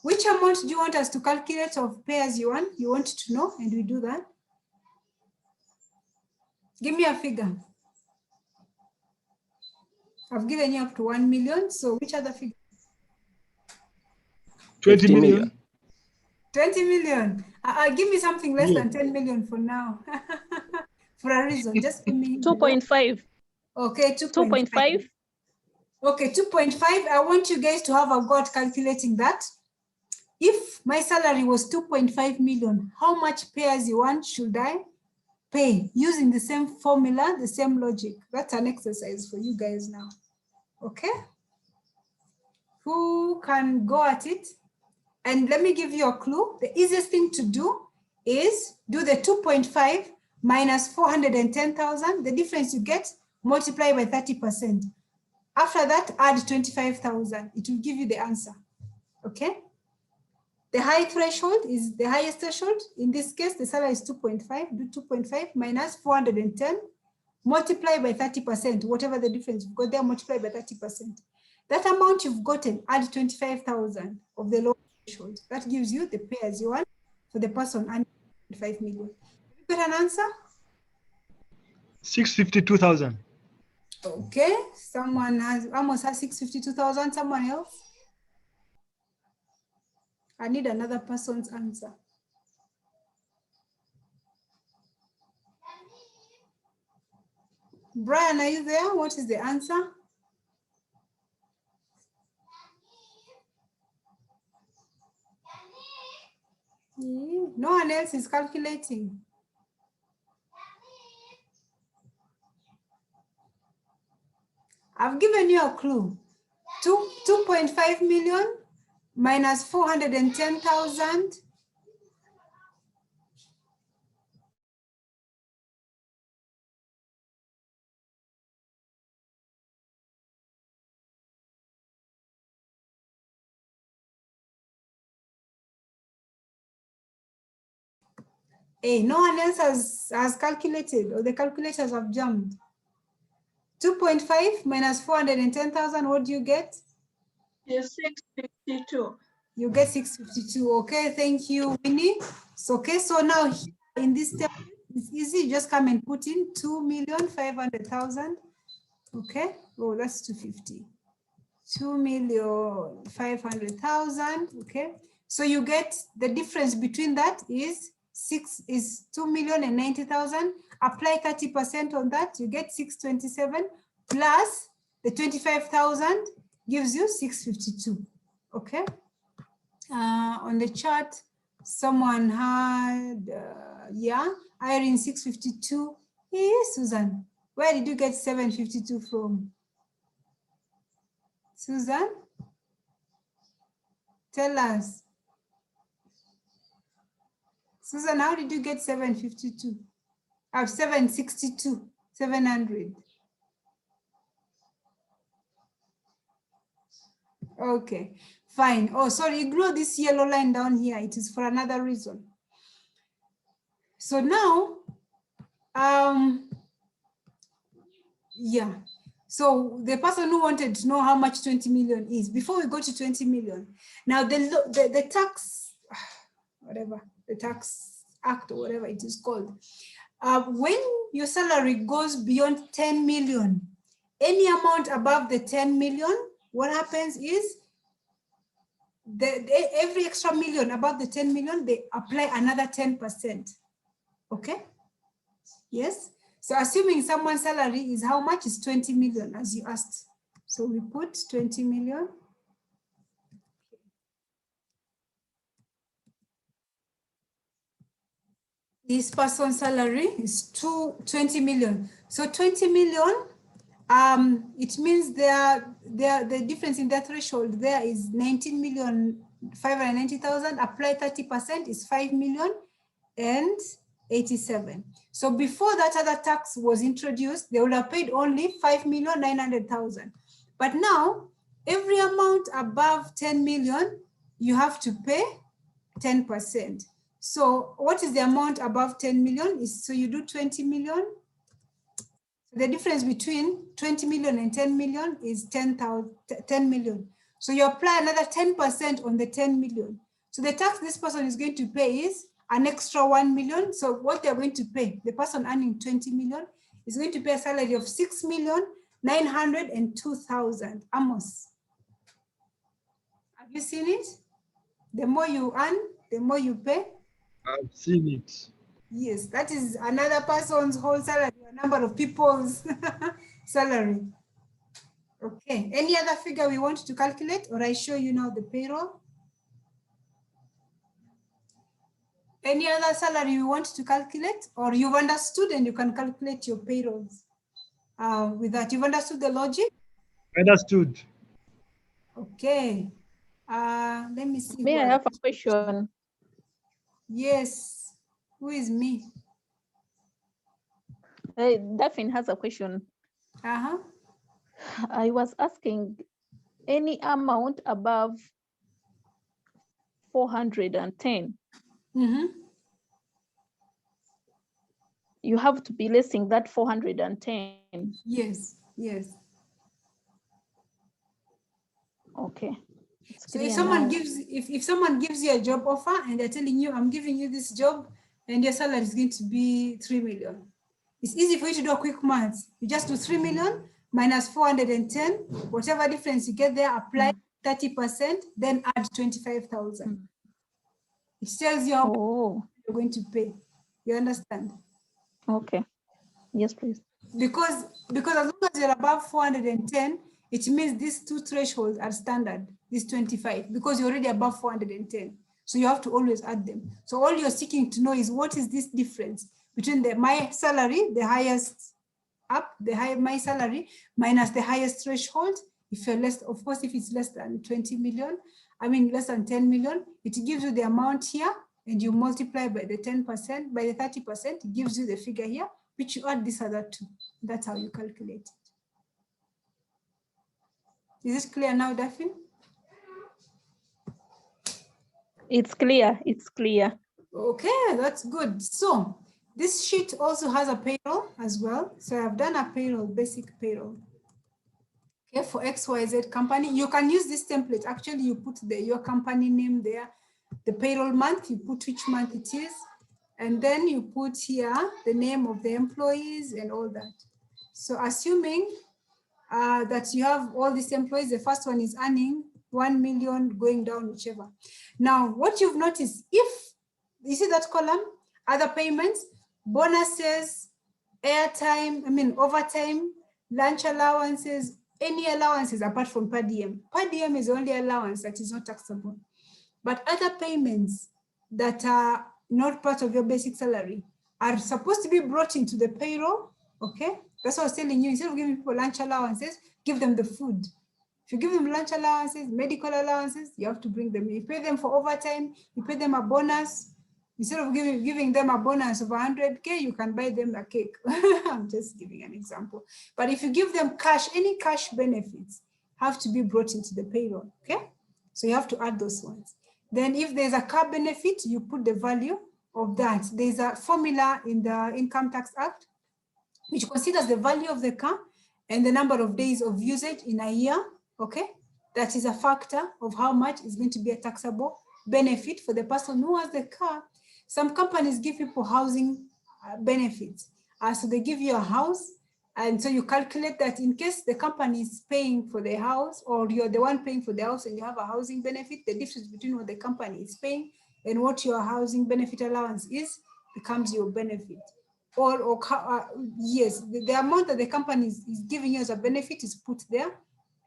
Which amount do you want us to calculate of pay as you want? You want to know, and we do that. Give me a figure. I've given you up to 1 million. So which other figure? 20 million. 20 million. Give me something less than 10 million for now. For a reason. Just give me 2.5. Okay, 2.5. Okay, 2.5. I want you guys to have a go at calculating that. If my salary was 2.5 million, how much pay as you want should I pay using the same formula, the same logic? That's an exercise for you guys now. Okay? Who can go at it? And let me give you a clue. The easiest thing to do is do the 2.5 minus 410,000. The difference you get, multiply by 30%. After that, add 25,000. It will give you the answer. Okay? The high threshold is the highest threshold. In this case, the salary is 2.5. Do 2.5 minus 410, multiply by 30%, whatever the difference you've got there, multiply by 30%. That amount you've gotten, add 25,000 of the low threshold. That gives you the pay as you want for the person earning 5 million. You got an answer? 652,000. Okay, someone almost has 652,000. Someone else? I need another person's answer. Brian, are you there? What is the answer? No one else is calculating. I've given you a clue. 2.5 million minus 410,000. Hey, no one else has calculated, or the calculators have jumped. 2.5 minus 410,000, what do you get? Yes, 652. You get 652. Okay, thank you, Winnie. So, okay, so now in this step, it's easy. You just come and put in 2,500,000. Okay, oh, that's 250. 2,500,000. Okay, so you get the difference between that is 2,090,000. Apply 30% on that, you get 627 plus the 25,000 gives you 652. Okay. On the chart, someone had, Irene 652. Hey, Susan, where did you get 752 from? Susan, tell us. Susan, how did you get 752? 762, 700. Okay, fine. Oh, sorry, ignore this yellow line down here. It is for another reason. So now, so the person who wanted to know how much 20 million is, before we go to 20 million, now the tax, whatever, the tax act or whatever it is called, when your salary goes beyond 10 million, any amount above the 10 million, what happens is every extra million above the 10 million, they apply another 10%. Okay? Yes? So assuming someone's salary is how much? Is 20 million, as you asked. So we put 20 million. This person's salary is 20 million. So 20 million, it means the difference in the threshold there is 19,590,000. Apply 30% is 5 million and 87. So before that other tax was introduced, they would have paid only 5,900,000. But now, every amount above 10 million, you have to pay 10%. So what is the amount above 10 million? So you do 20 million. The difference between 20 million and 10 million is 10 million. So you apply another 10% on the 10 million. So the tax this person is going to pay is an extra 1 million. So what they're going to pay, the person earning 20 million is going to pay a salary of 6,902,000. Amos, have you seen it? The more you earn, the more you pay. I've seen it. Yes, that is another person's whole salary, a number of people's salary. Okay, any other figure we want to calculate, or I show you now the payroll? Any other salary you want to calculate, or you've understood and you can calculate your payrolls with that? You've understood the logic? Understood. Okay. Let me see. May I have a question? Yes. Who is me? Daphne has a question. Uh-huh. I was asking, any amount above 410, you have to be lessing that 410. Yes, yes. Okay. So if someone if someone gives you a job offer and they're telling you, I'm giving you this job and your salary is going to be 3 million. It's easy for you to do a quick math. You just do 3 million minus 410, whatever difference you get there, apply 30%, then add 25,000. It tells you how much you're going to pay. You understand? Okay. Yes, please. Because as long as you're above 410, it means these two thresholds are standard, this 25, because you're already above 410. So you have to always add them. So all you're seeking to know is what is this difference between my salary, the highest up, my salary minus the highest threshold. If you're less, of course, if it's less than 20 million, less than 10 million, it gives you the amount here and you multiply by the 10%, by the 30%, it gives you the figure here, which you add this other two. That's how you calculate it. Is this clear now, Daphne? It's clear, it's clear. Okay, that's good. So this sheet also has a payroll as well. So I've done a payroll, basic payroll. Okay, for XYZ company, you can use this template. Actually, you put your company name there, the payroll month, you put which month it is, and then you put here the name of the employees and all that. So assuming that you have all these employees, the first one is earning 1 million going down, whichever. Now, what you've noticed, if you see that column, other payments, bonuses, airtime, overtime, lunch allowances, any allowances apart from per diem. Per diem is the only allowance that is not taxable. But other payments that are not part of your basic salary are supposed to be brought into the payroll, okay? That's what I was telling you. Instead of giving people lunch allowances, give them the food. If you give them lunch allowances, medical allowances, you have to bring them. You pay them for overtime, you pay them a bonus. Instead of giving them a bonus of 100K, you can buy them a cake. I'm just giving an example. But if you give them cash, any cash benefits have to be brought into the payroll, okay? So you have to add those ones. Then if there's a car benefit, you put the value of that. There's a formula in the Income Tax Act, which considers the value of the car and the number of days of usage in a year, okay? That is a factor of how much is going to be a taxable benefit for the person who has the car. Some companies give people housing benefits. So they give you a house, and so you calculate that in case the company is paying for the house, or you're the one paying for the house and you have a housing benefit, the difference between what the company is paying and what your housing benefit allowance is becomes your benefit. Yes, the amount that the company is giving you as a benefit is put there,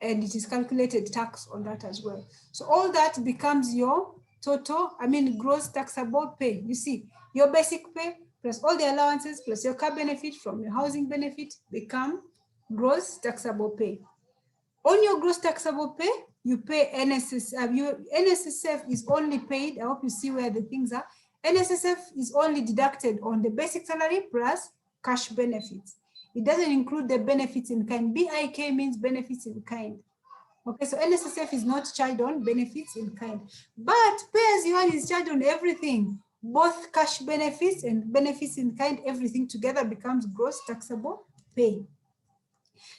and it is calculated tax on that as well. So all that becomes your total, gross taxable pay. You see, your basic pay plus all the allowances plus your car benefit from your housing benefit become gross taxable pay. On your gross taxable pay, you pay NSSF. NSSF is only paid, I hope you see where the things are. NSSF is only deducted on the basic salary plus cash benefits. It doesn't include the benefits in kind. BIK means benefits in kind. Okay, so NSSF is not charged on benefits in kind, but pay-as-you-earn is charged on everything. Both cash benefits and benefits in kind, everything together becomes gross taxable pay.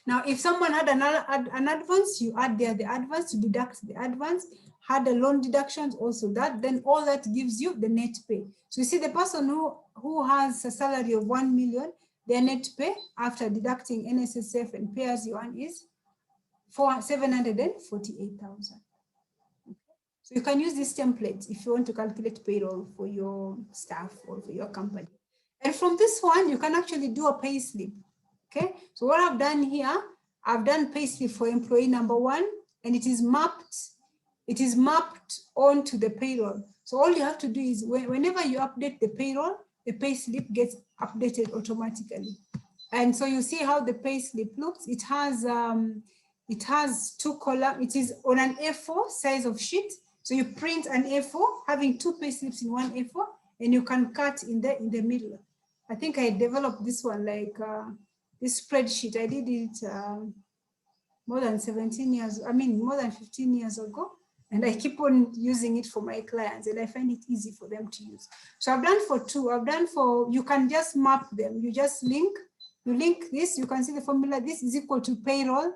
Now, if someone had an advance, you add there the advance to deduct the advance, had a loan deductions also that, then all that gives you the net pay. So you see the person who has a salary of 1 million, their net pay after deducting NSSF and pay-as-you-earn is 748,000. So you can use this template if you want to calculate payroll for your staff or for your company. And from this one, you can actually do a pay slip. Okay, so what I've done here, I've done pay slip for employee number 1, and it is mapped onto the payroll. So all you have to do is whenever you update the payroll, the pay slip gets updated automatically. And so you see how the pay slip looks. It has 2 columns. It is on an A4 size of sheet. So you print an A4 having 2 pay slips in one A4, and you can cut in the middle. I think I developed this one like this spreadsheet. I did it more than 17 years, more than 15 years ago. And I keep on using it for my clients, and I find it easy for them to use. So I've done for 2. I've done for, you can just map them. You just link this. You can see the formula. This is equal to payroll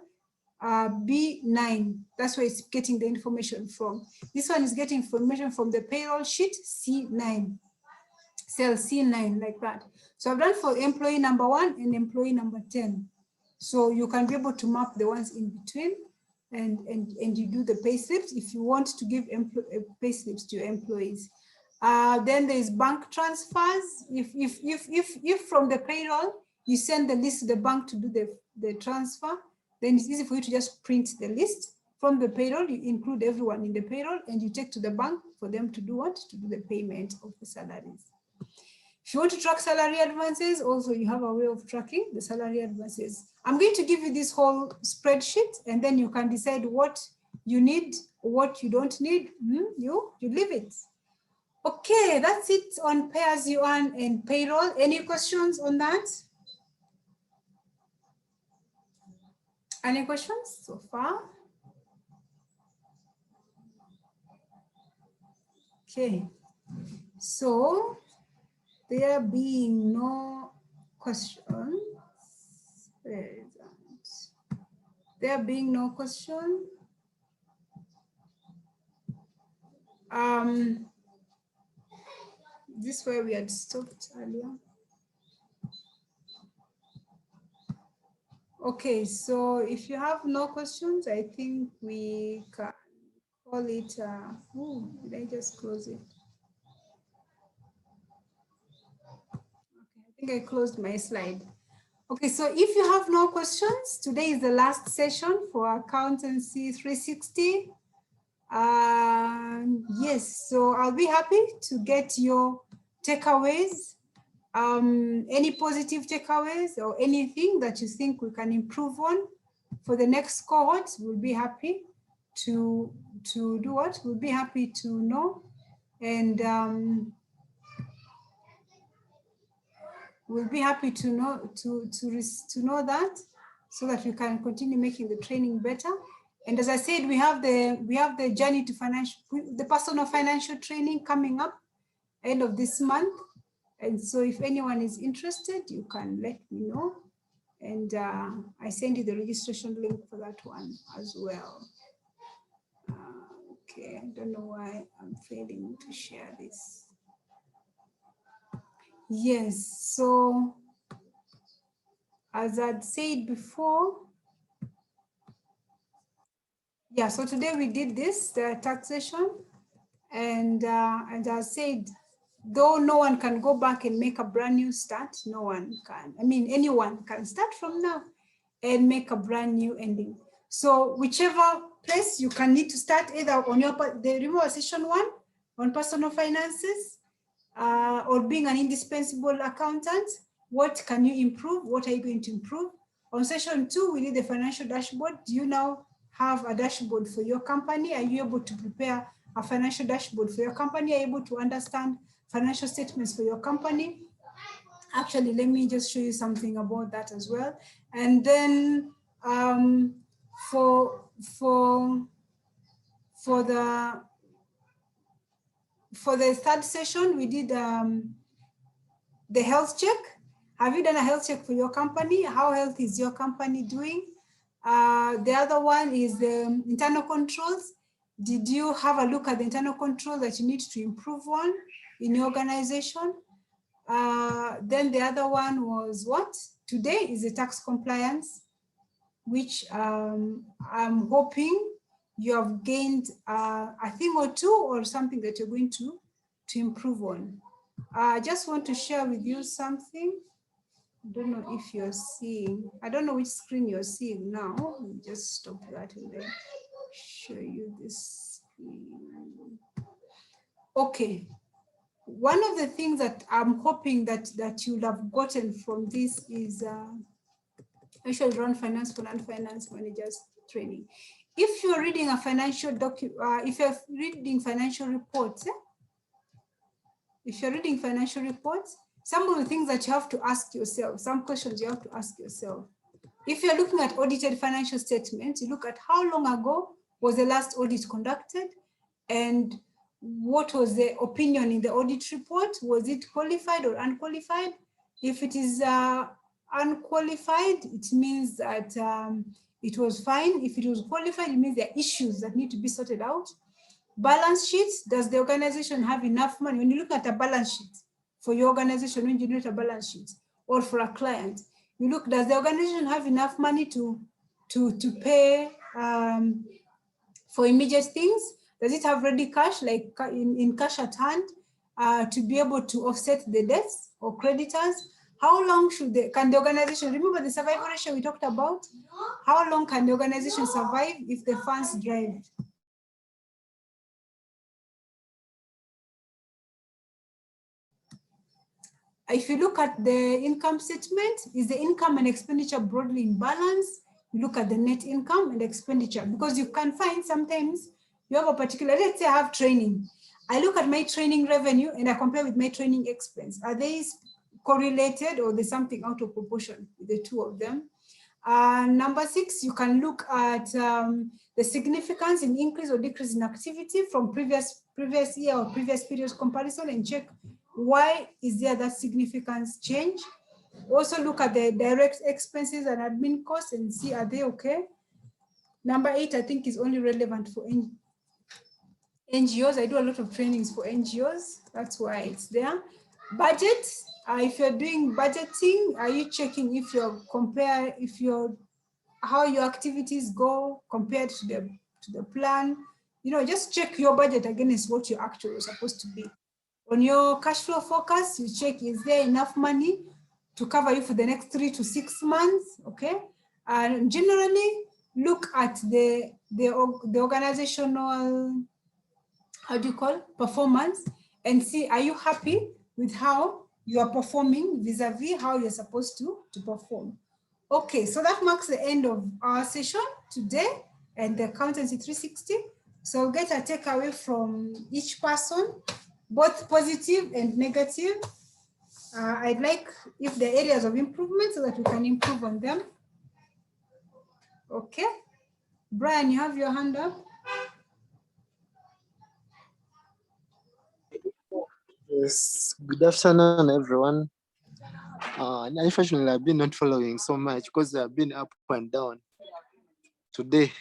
B9. That's where it's getting the information from. This one is getting information from the payroll sheet C9, cell C9, like that. So I've done for employee number 1 and employee number 10. So you can be able to map the ones in between, and you do the pay slips if you want to give pay slips to your employees. Then there's bank transfers. If from the payroll you send the list to the bank to do the transfer, then it's easy for you to just print the list from the payroll. You include everyone in the payroll, and you take to the bank for them to do what? To do the payment of the salaries. If you want to track salary advances, also you have a way of tracking the salary advances. I'm going to give you this whole spreadsheet, and then you can decide what you need, what you don't need. You leave it. Okay, that's it on pay-as-you-earn and payroll. Any questions on that? Any questions so far? Okay, so there being no questions, there being no question, this is where we had stopped earlier. Okay, so if you have no questions, I think we can call it, did I just close it? Okay, I think I closed my slide. Okay, so if you have no questions, today is the last session for Accountancy 360. Yes, so I'll be happy to get your takeaways. Any positive takeaways or anything that you think we can improve on for the next cohort, we'll be happy to do what? We'll be happy to know, and we'll be happy to know know that, so that we can continue making the training better. And as I said, we have the journey to the personal financial training coming up end of this month. And so if anyone is interested, you can let me know. And I send you the registration link for that one as well. Okay, I don't know why I'm failing to share this. Yes, so as I'd said before, yeah, so today we did this, the taxation. And as I said, though no one can go back and make a brand new start, no one can. I mean, anyone can start from now and make a brand new ending. So whichever place you can need to start, either on the remote session 1 on personal finances, or being an indispensable accountant, what can you improve? What are you going to improve? On session 2, we did the financial dashboard. Do you now have a dashboard for your company? Are you able to prepare a financial dashboard for your company? Are you able to understand financial statements for your company. Actually, let me just show you something about that as well. And then for the third session, we did the health check. Have you done a health check for your company? How healthy is your company doing? The other one is the internal controls. Did you have a look at the internal control that you need to improve on in your organization? Then the other one was what? Today is the tax compliance, which I'm hoping you have gained a thing or two or something that you're going to improve on. I just want to share with you something. I don't know if you're seeing, I don't know which screen you're seeing now. Let me just stop that and then show you this screen. Okay. One of the things that I'm hoping that you'll have gotten from this is I shall run finance for non-finance managers training. If you're reading a financial if you're reading financial reports, if you're reading financial reports, some of the things that you have to ask yourself, some questions you have to ask yourself. If you're looking at audited financial statements, you look at how long ago was the last audit conducted and what was the opinion in the audit report? Was it qualified or unqualified? If it is unqualified, it means that it was fine. If it was qualified, it means there are issues that need to be sorted out. Balance sheets, does the organization have enough money? When you look at a balance sheet for your organization, when you do a balance sheet or for a client, you look, does the organization have enough money to pay for immediate things? Does it have ready cash, like in cash at hand, to be able to offset the debts or creditors? How long can the organization, remember the survival ratio we talked about? How long can the organization survive if the funds drive? If you look at the income statement, is the income and expenditure broadly in balance? You look at the net income and expenditure, because you can find sometimes you have a particular, let's say I have training. I look at my training revenue and I compare with my training expense. Are they correlated or there's something out of proportion with the two of them? Number 6, you can look at the significance in increase or decrease in activity from previous year or previous periods comparison and check why is there that significance change. Also look at the direct expenses and admin costs and see are they okay. Number 8, I think is only relevant for NGOs. I do a lot of trainings for NGOs. That's why it's there. Budget. If you're doing budgeting, are you checking if how your activities go compared to the plan? You know, just check your budget against what your actual is supposed to be. On your cash flow forecast, you check, is there enough money to cover you for the next 3 to 6 months, okay? And generally, look at the organizational, how do you call, performance, and see, are you happy with how you are performing vis-a-vis how you're supposed to perform? Okay, so that marks the end of our session today and the Accountancy 360. So we'll get a takeaway from each person, both positive and negative. I'd like if there are areas of improvement so that we can improve on them. Okay. Brian, you have your hand up. Yes, good afternoon, everyone. Unfortunately, I've been not following so much because I've been up and down today.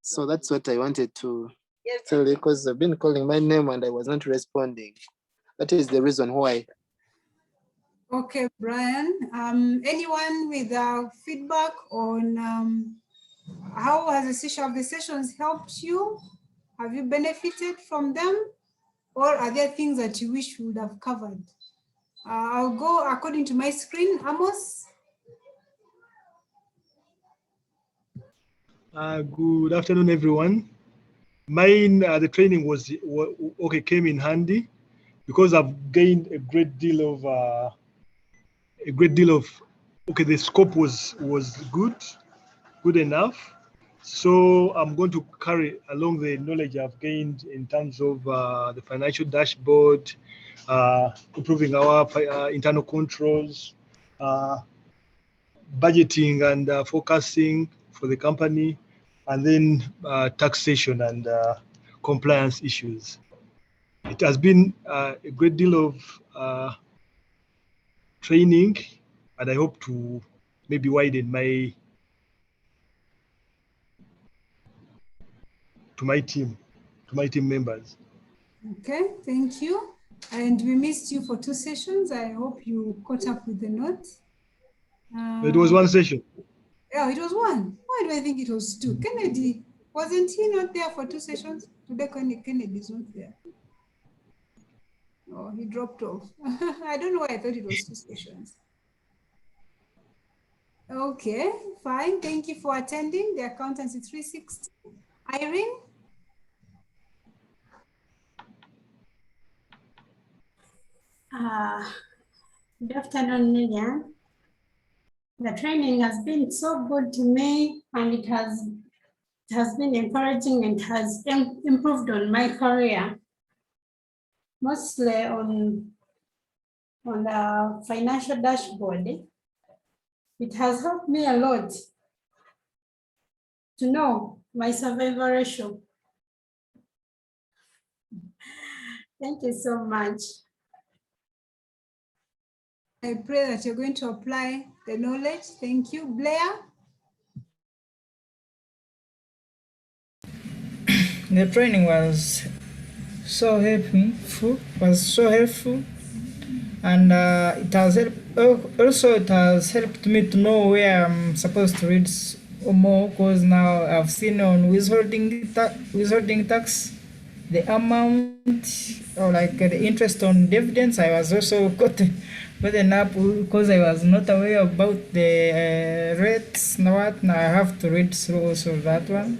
So that's what I wanted to tell you, because I've been calling my name and I was not responding. That is the reason why. Okay, Brian. Anyone with feedback on how has the sessions helped you? Have you benefited from them? Or are there things that you wish we would have covered? I'll go according to my screen. Amos? Good afternoon, everyone. Mine, the training was okay, came in handy because I've gained a great deal of okay, the scope was good enough. So I'm going to carry along the knowledge I've gained in terms of the financial dashboard, improving our internal controls, budgeting and forecasting for the company, and then taxation and compliance issues. It has been a great deal of training, and I hope to maybe widen to my team members. Okay, thank you. And we missed you for 2 sessions. I hope you caught up with the notes. It was one session. Yeah, it was 1. Why do I think it was 2? Kennedy, wasn't he not there for 2 sessions? Today, Kennedy is not there. Oh, he dropped off. I don't know why I thought it was 2 sessions. Okay, fine. Thank you for attending the Accountancy 360. Irene? Good afternoon, Lilian. The training has been so good to me, and it has been encouraging and has improved on my career, mostly on the financial dashboard. It has helped me a lot to know my survival ratio. Thank you so much. I pray that you're going to apply the knowledge. Thank you. Blair? The training was so helpful, and it has helped me to know where I'm supposed to read more, because now I've seen on withholding tax the amount, or like the interest on dividends. I was also gotten up because I was not aware about the rates. Now I have to read through also that one.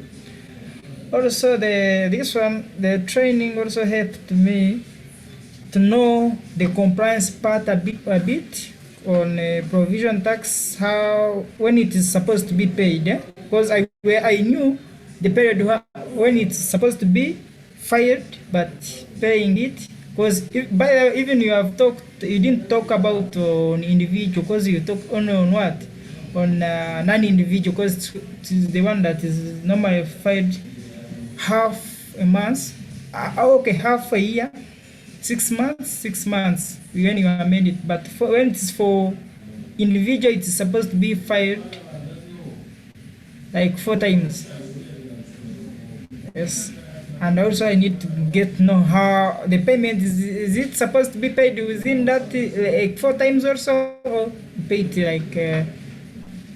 Also, the training also helped me to know the compliance part a bit on provision tax, when it is supposed to be paid. Because I knew the period when it's supposed to be fired, but paying it. Because even you didn't talk about on individual, because you talk only on what? On non-individual, because it's the one that is normally fired half a month, okay, half a year, 6 months when you amend it. But when it's for individual, it's supposed to be filed like 4 times. Yes. And also I need to know how the payment is it supposed to be paid within that like 4 times or so, or paid like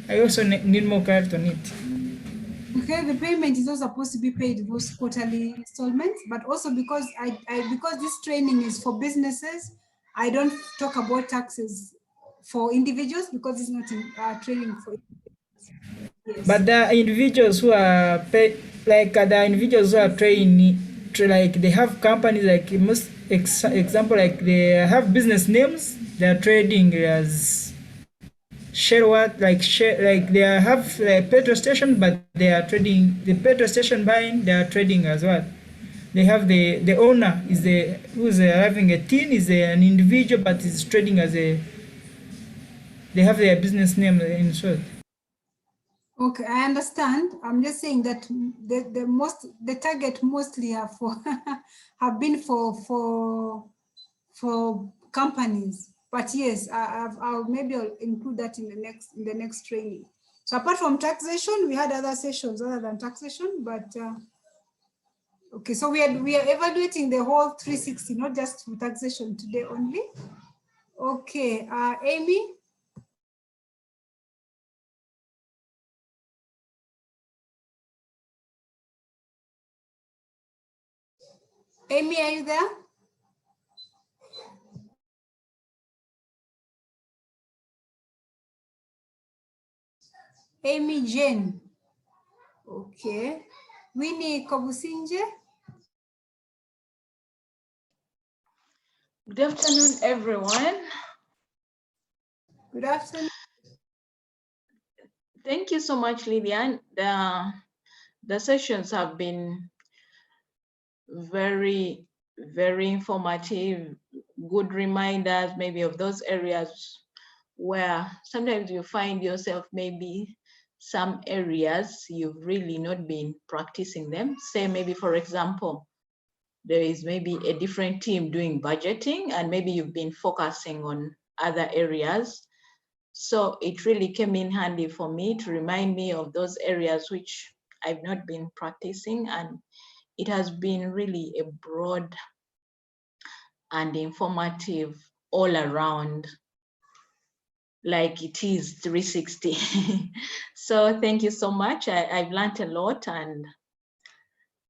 I also need more clarity on it. Okay, the payment is not supposed to be paid those quarterly installments, but also because because this training is for businesses, I don't talk about taxes for individuals because it's not in training for individuals. Yes. But the individuals who are the individuals who are training, like they have companies, like most example, like they have business names, they are trading as like they have a petrol station, but they are trading the petrol station buying, they are trading as well. They have the owner is who's having a tin is an individual, but is trading as they have their business name in short. Okay, I understand. I'm just saying that the target mostly have have been for companies. But yes, I'll include that in the next training. So apart from taxation, we had other sessions other than taxation, but okay. So we are evaluating the whole 360, not just for taxation today only. Okay, Amy. Amy, are you there? Amy Jane. Okay. Winnie Kobusinje. Good afternoon, everyone. Good afternoon. Thank you so much, Lilian. The sessions have been very, very informative, good reminders maybe of those areas where sometimes you find yourself maybe some areas you've really not been practicing them. Say maybe, for example, there is maybe a different team doing budgeting and maybe you've been focusing on other areas. So it really came in handy for me to remind me of those areas which I've not been practicing, and it has been really a broad and informative all around, like it is 360. So thank you so much. I've learned a lot, and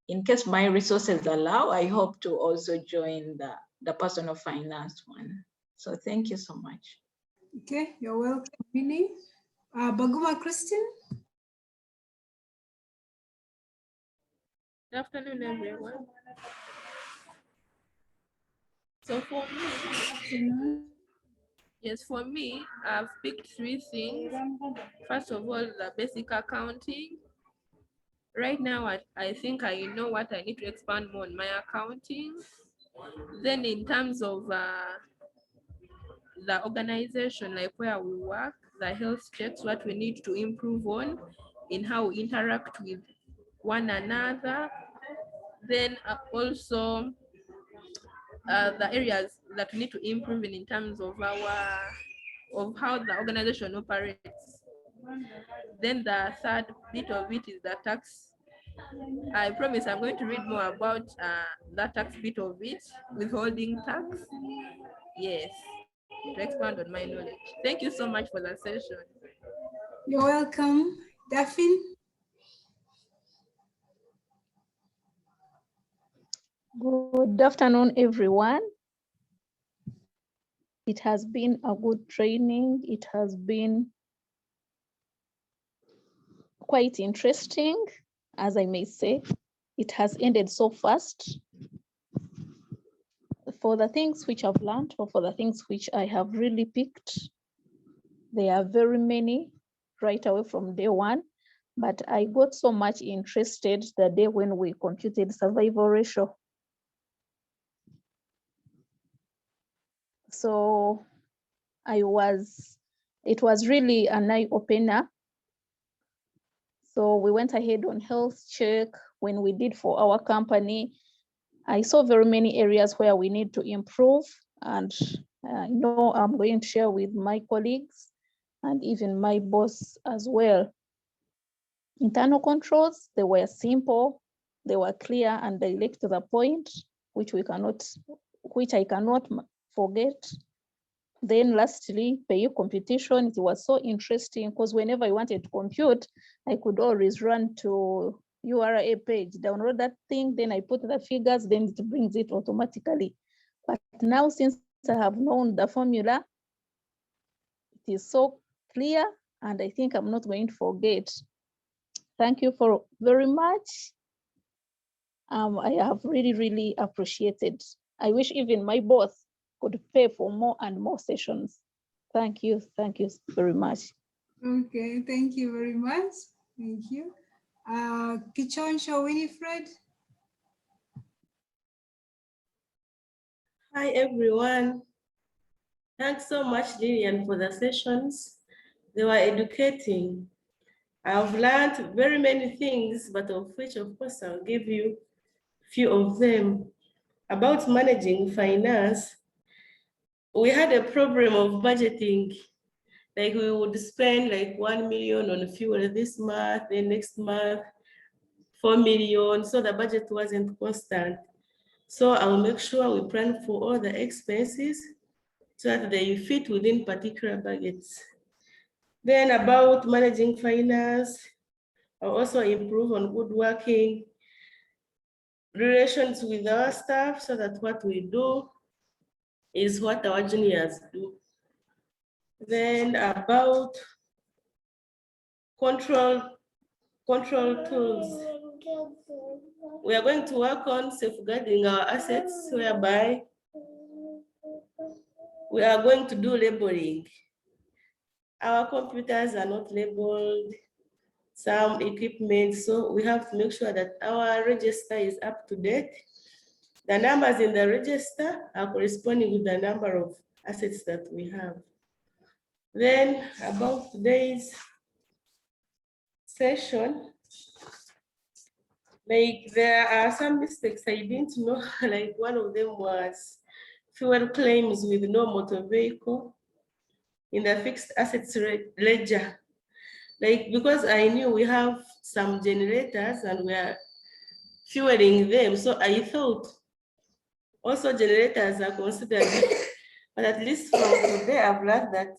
in case my resources allow, I hope to also join the personal finance one. So thank you so much. Okay, you're welcome, Winnie. Baguma Christine. Good afternoon, everyone. So for me, yes, for me, I've picked 3 things. First of all, the basic accounting. Right now, I think I know what I need to expand more on my accounting. Then in terms of the organization, like where we work, the health checks, what we need to improve on in how we interact with one another. Then also the areas that we need to improve in terms of how the organization operates. Then the third bit of it is the tax. I promise I'm going to read more about the tax bit of it, withholding tax. Yes, to expand on my knowledge. Thank you so much for the session. You're welcome. Daphne. Good afternoon, everyone. It has been a good training. It has been quite interesting, as I may say. It has ended so fast. For the things which I've learned, or for the things which I have really picked, there are very many right away from day one, but I got so much interested the day when we computed survival ratio. So it was really an eye opener. So we went ahead on health check. When we did for our company, I saw very many areas where we need to improve, and I know I'm going to share with my colleagues and even my boss as well. Internal controls, they were simple, they were clear and direct to the point, which I cannot forget. Then lastly, pay computation, it was so interesting because whenever I wanted to compute, I could always run to URA page, download that thing, then I put the figures, then it brings it automatically. But now, since I have known the formula, it is so clear, and I think I'm not going to forget. Thank you for very much. I have really, really appreciated. I wish even my boss could pay for more and more sessions. Thank you very much. Okay, thank you very much. Thank you. Kichonsho Winifred. Hi, everyone. Thanks so much, Lilian, for the sessions. They were educating. I've learned very many things, but of which, of course, I'll give you a few of them. About managing finance, we had a problem of budgeting. Like we would spend like 1 million on fuel this month, then next month, 4 million. So the budget wasn't constant. So I'll make sure we plan for all the expenses so that they fit within particular budgets. Then about managing finance, I'll also improve on good working relations with our staff so that what we do is what our juniors do. Then about control tools. We are going to work on safeguarding our assets, whereby we are going to do labeling. Our computers are not labeled. some equipment. So we have to make sure that our register is up to date. The numbers in the register are corresponding with the number of assets that we have. Then about today's session, like there are some mistakes I didn't know, like one of them was fuel claims with no motor vehicle in the fixed assets ledger. Like, because I knew we have some generators and we are fueling them. So I thought also generators are considered, but at least from today I've learned that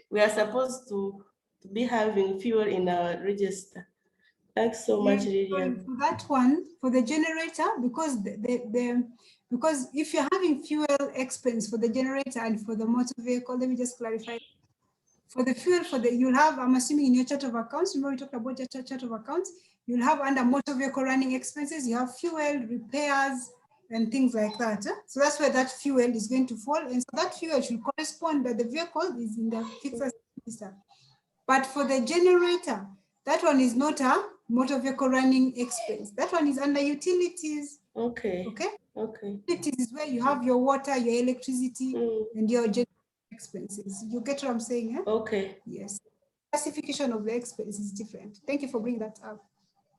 we are supposed to be having fuel in our register. Thanks so much, Lilian. For that one, for the generator, because because if you're having fuel expense for the generator and for the motor vehicle, let me just clarify. For the fuel, you'll have, I'm assuming in your chart of accounts, remember we talked about your chart of accounts, you'll have under motor vehicle running expenses, you have fuel, repairs, and things like that. So that's where that fuel is going to fall. And so that fuel should correspond that the vehicle is in the fixed asset register. But for the generator, that one is not a motor vehicle running expense. That one is under utilities. Okay. Okay. Okay. Utilities is where you have your water, your electricity, and your expenses. You get what I'm saying? Eh? Okay. Yes. Classification of the expense is different. Thank you for bringing that up.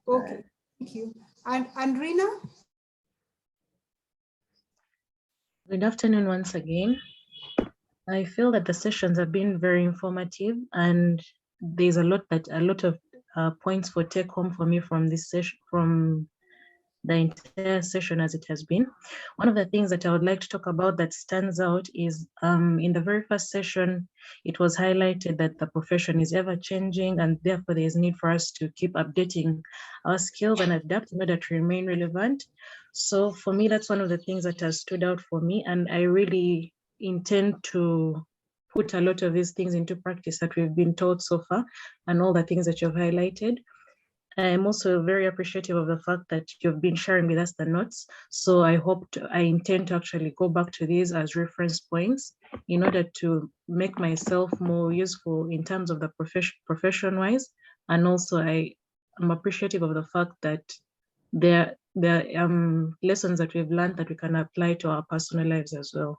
Okay. Thank you. And Rina? Good afternoon once again. I feel that the sessions have been very informative, and there's a lot of points for take home for me from this session, from the entire session as it has been. One of the things that I would like to talk about that stands out is in the very first session, it was highlighted that the profession is ever changing, and therefore there is need for us to keep updating our skills and adapt in order to remain relevant. So for me, that's one of the things that has stood out for me, and I really intend to put a lot of these things into practice that we've been taught so far, and all the things that you've highlighted. I'm also very appreciative of the fact that you've been sharing with us the notes. So I intend to actually go back to these as reference points in order to make myself more useful in terms of the profession-wise. And also I'm appreciative of the fact that there are lessons that we've learned that we can apply to our personal lives as well.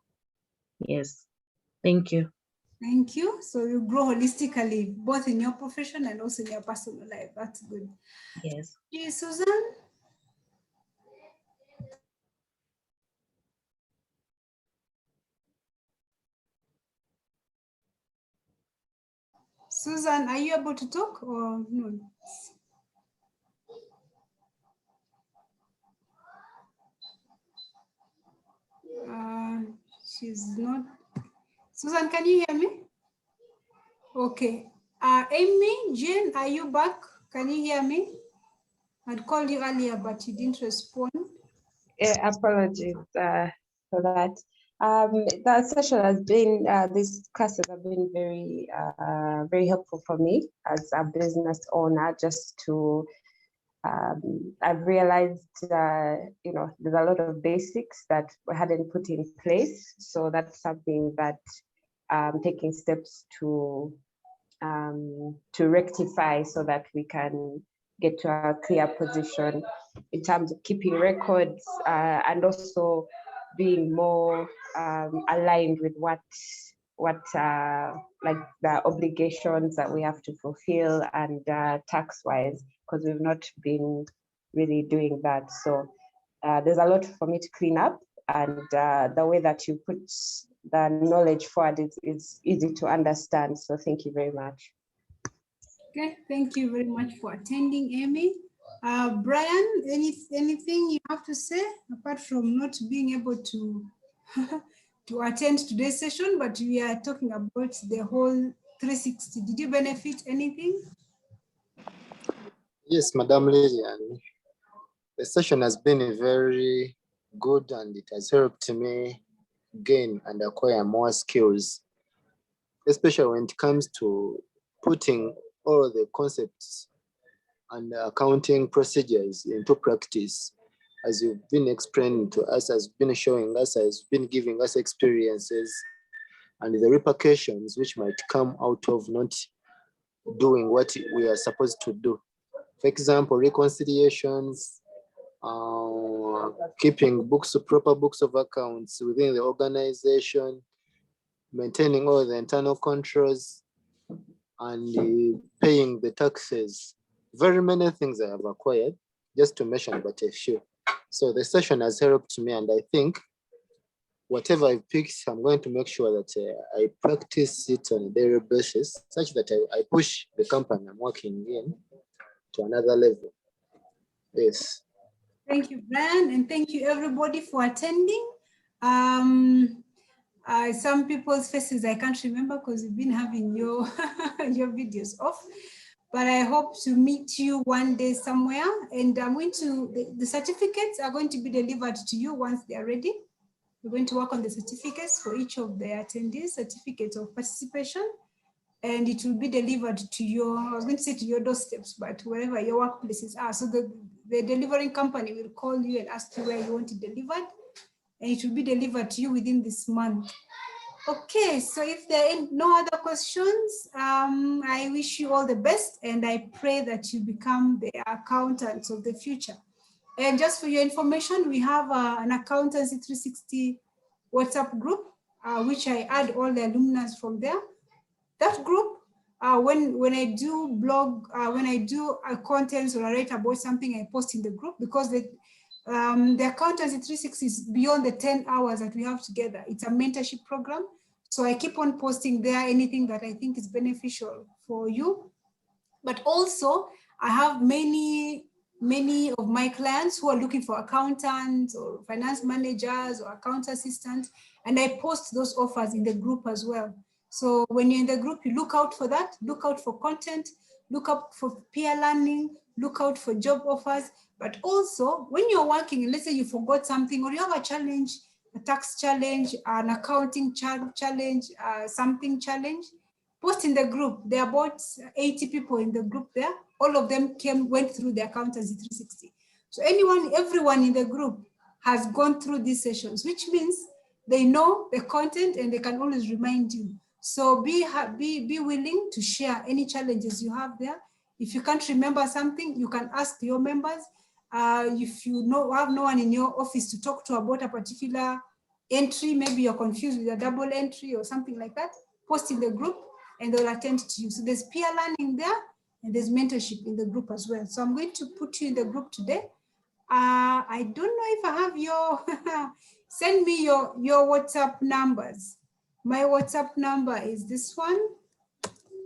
Yes, thank you. Thank you. So you grow holistically, both in your profession and also in your personal life. That's good. Yes. Yes, Susan? Susan, are you able to talk or no? She's not. Susan, can you hear me? Okay. Amy, Jane, are you back? Can you hear me? I'd called you earlier, but you didn't respond. Yeah, apologies for that. That session has been, these classes have been very, very helpful for me as a business owner, just to, I've realized, you know, there's a lot of basics that we hadn't put in place. So that's something that I'm taking steps to rectify so that we can get to a clear position in terms of keeping records and also being more aligned with what like the obligations that we have to fulfill and tax-wise, because we've not been really doing that. So there's a lot for me to clean up, and the way that you put the knowledge forward is easy to understand. So thank you very much. Okay, thank you very much for attending, Amy. Brian, anything you have to say apart from not being able to to attend today's session, but we are talking about the whole 360. Did you benefit anything? Yes, Madam Lilian. The session has been very good and it has helped me gain and acquire more skills, especially when it comes to putting all the concepts and accounting procedures into practice. As you've been explaining to us, has been showing us, has been giving us experiences and the repercussions which might come out of not doing what we are supposed to do. For example, reconciliations, keeping proper books of accounts within the organization, maintaining all the internal controls, and paying the taxes. Very many things I have acquired, just to mention but a few. So the session has helped me, and I think whatever I picked, I'm going to make sure that I practice it on a daily basis, such that I push the company I'm working in to another level. Yes. Thank you, Brian, and thank you everybody for attending. Some people's faces I can't remember because you've been having your your videos off, but I hope to meet you one day somewhere. And I'm going to, the certificates are going to be delivered to you once they are ready. We're going to work on the certificates for each of the attendees, certificates of participation, and it will be delivered to your, I was going to say to your doorsteps, but wherever your workplaces are. So the delivering company will call you and ask you where you want it delivered, and it will be delivered to you within this month. Okay, so if there are no other questions, I wish you all the best, and I pray that you become the accountants of the future. And just for your information, we have an Accountancy 360 WhatsApp group, which I add all the alumni from there. That group, when I do blog, when I do contents or I write about something, I post in the group, because the Accountancy 360 is beyond the 10 hours that we have together. It's a mentorship program. So I keep on posting there anything that I think is beneficial for you. But also I have many of my clients who are looking for accountants or finance managers or account assistants, and I post those offers in the group as well. So when you're in the group, you look out for that, look out for content, look out for peer learning, look out for job offers. But also when you're working, and let's say you forgot something or you have a challenge, a tax challenge, an accounting challenge, something challenge, post in the group. There are about 80 people in the group there. All of them went through the Accountancy 360. So everyone in the group has gone through these sessions, which means they know the content and they can always remind you. So be willing to share any challenges you have there. If you can't remember something, you can ask your members. If you have no one in your office to talk to about a particular entry, maybe you're confused with a double entry or something like that, post in the group and they'll attend to you. So there's peer learning there and there's mentorship in the group as well. So I'm going to put you in the group today. I don't know if I have your, send me your WhatsApp numbers. My WhatsApp number is this one.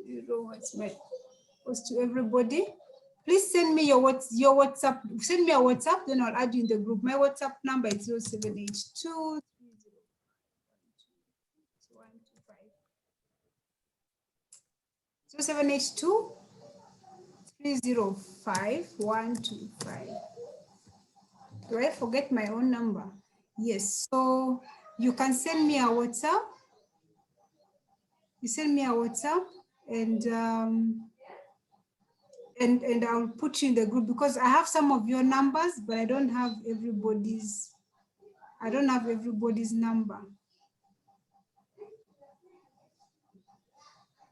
You know what's my post to everybody. Please send me your WhatsApp, send me a WhatsApp, then I'll add you in the group. My WhatsApp number is 0782 0782 305 125. Do I forget my own number? Yes, so you can send me a WhatsApp. You send me a WhatsApp and I'll put you in the group, because I have some of your numbers, but I don't have everybody's number.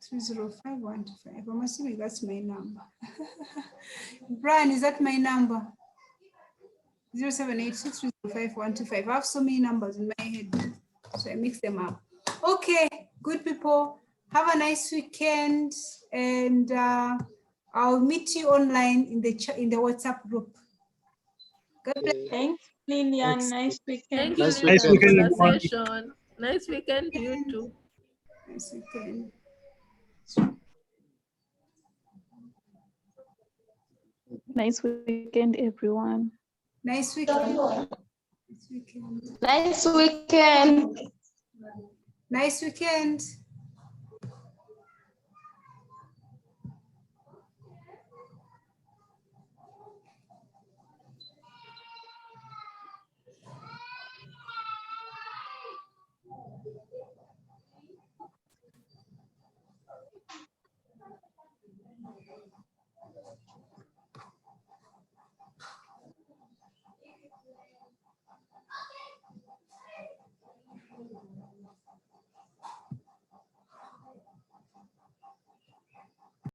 305 125. I'm assuming that's my number. Brian, is that my number? 0786 305 125. I have so many numbers in my head, so I mix them up. Okay, good people. Have a nice weekend, and I'll meet you online in the WhatsApp group. God bless. Thanks, Lilian. Nice weekend. Thank you, Nice Lilian, for weekend. the session. Nice weekend to you too. Nice weekend. Nice weekend, everyone. Nice weekend. Nice weekend. Nice weekend. Nice weekend.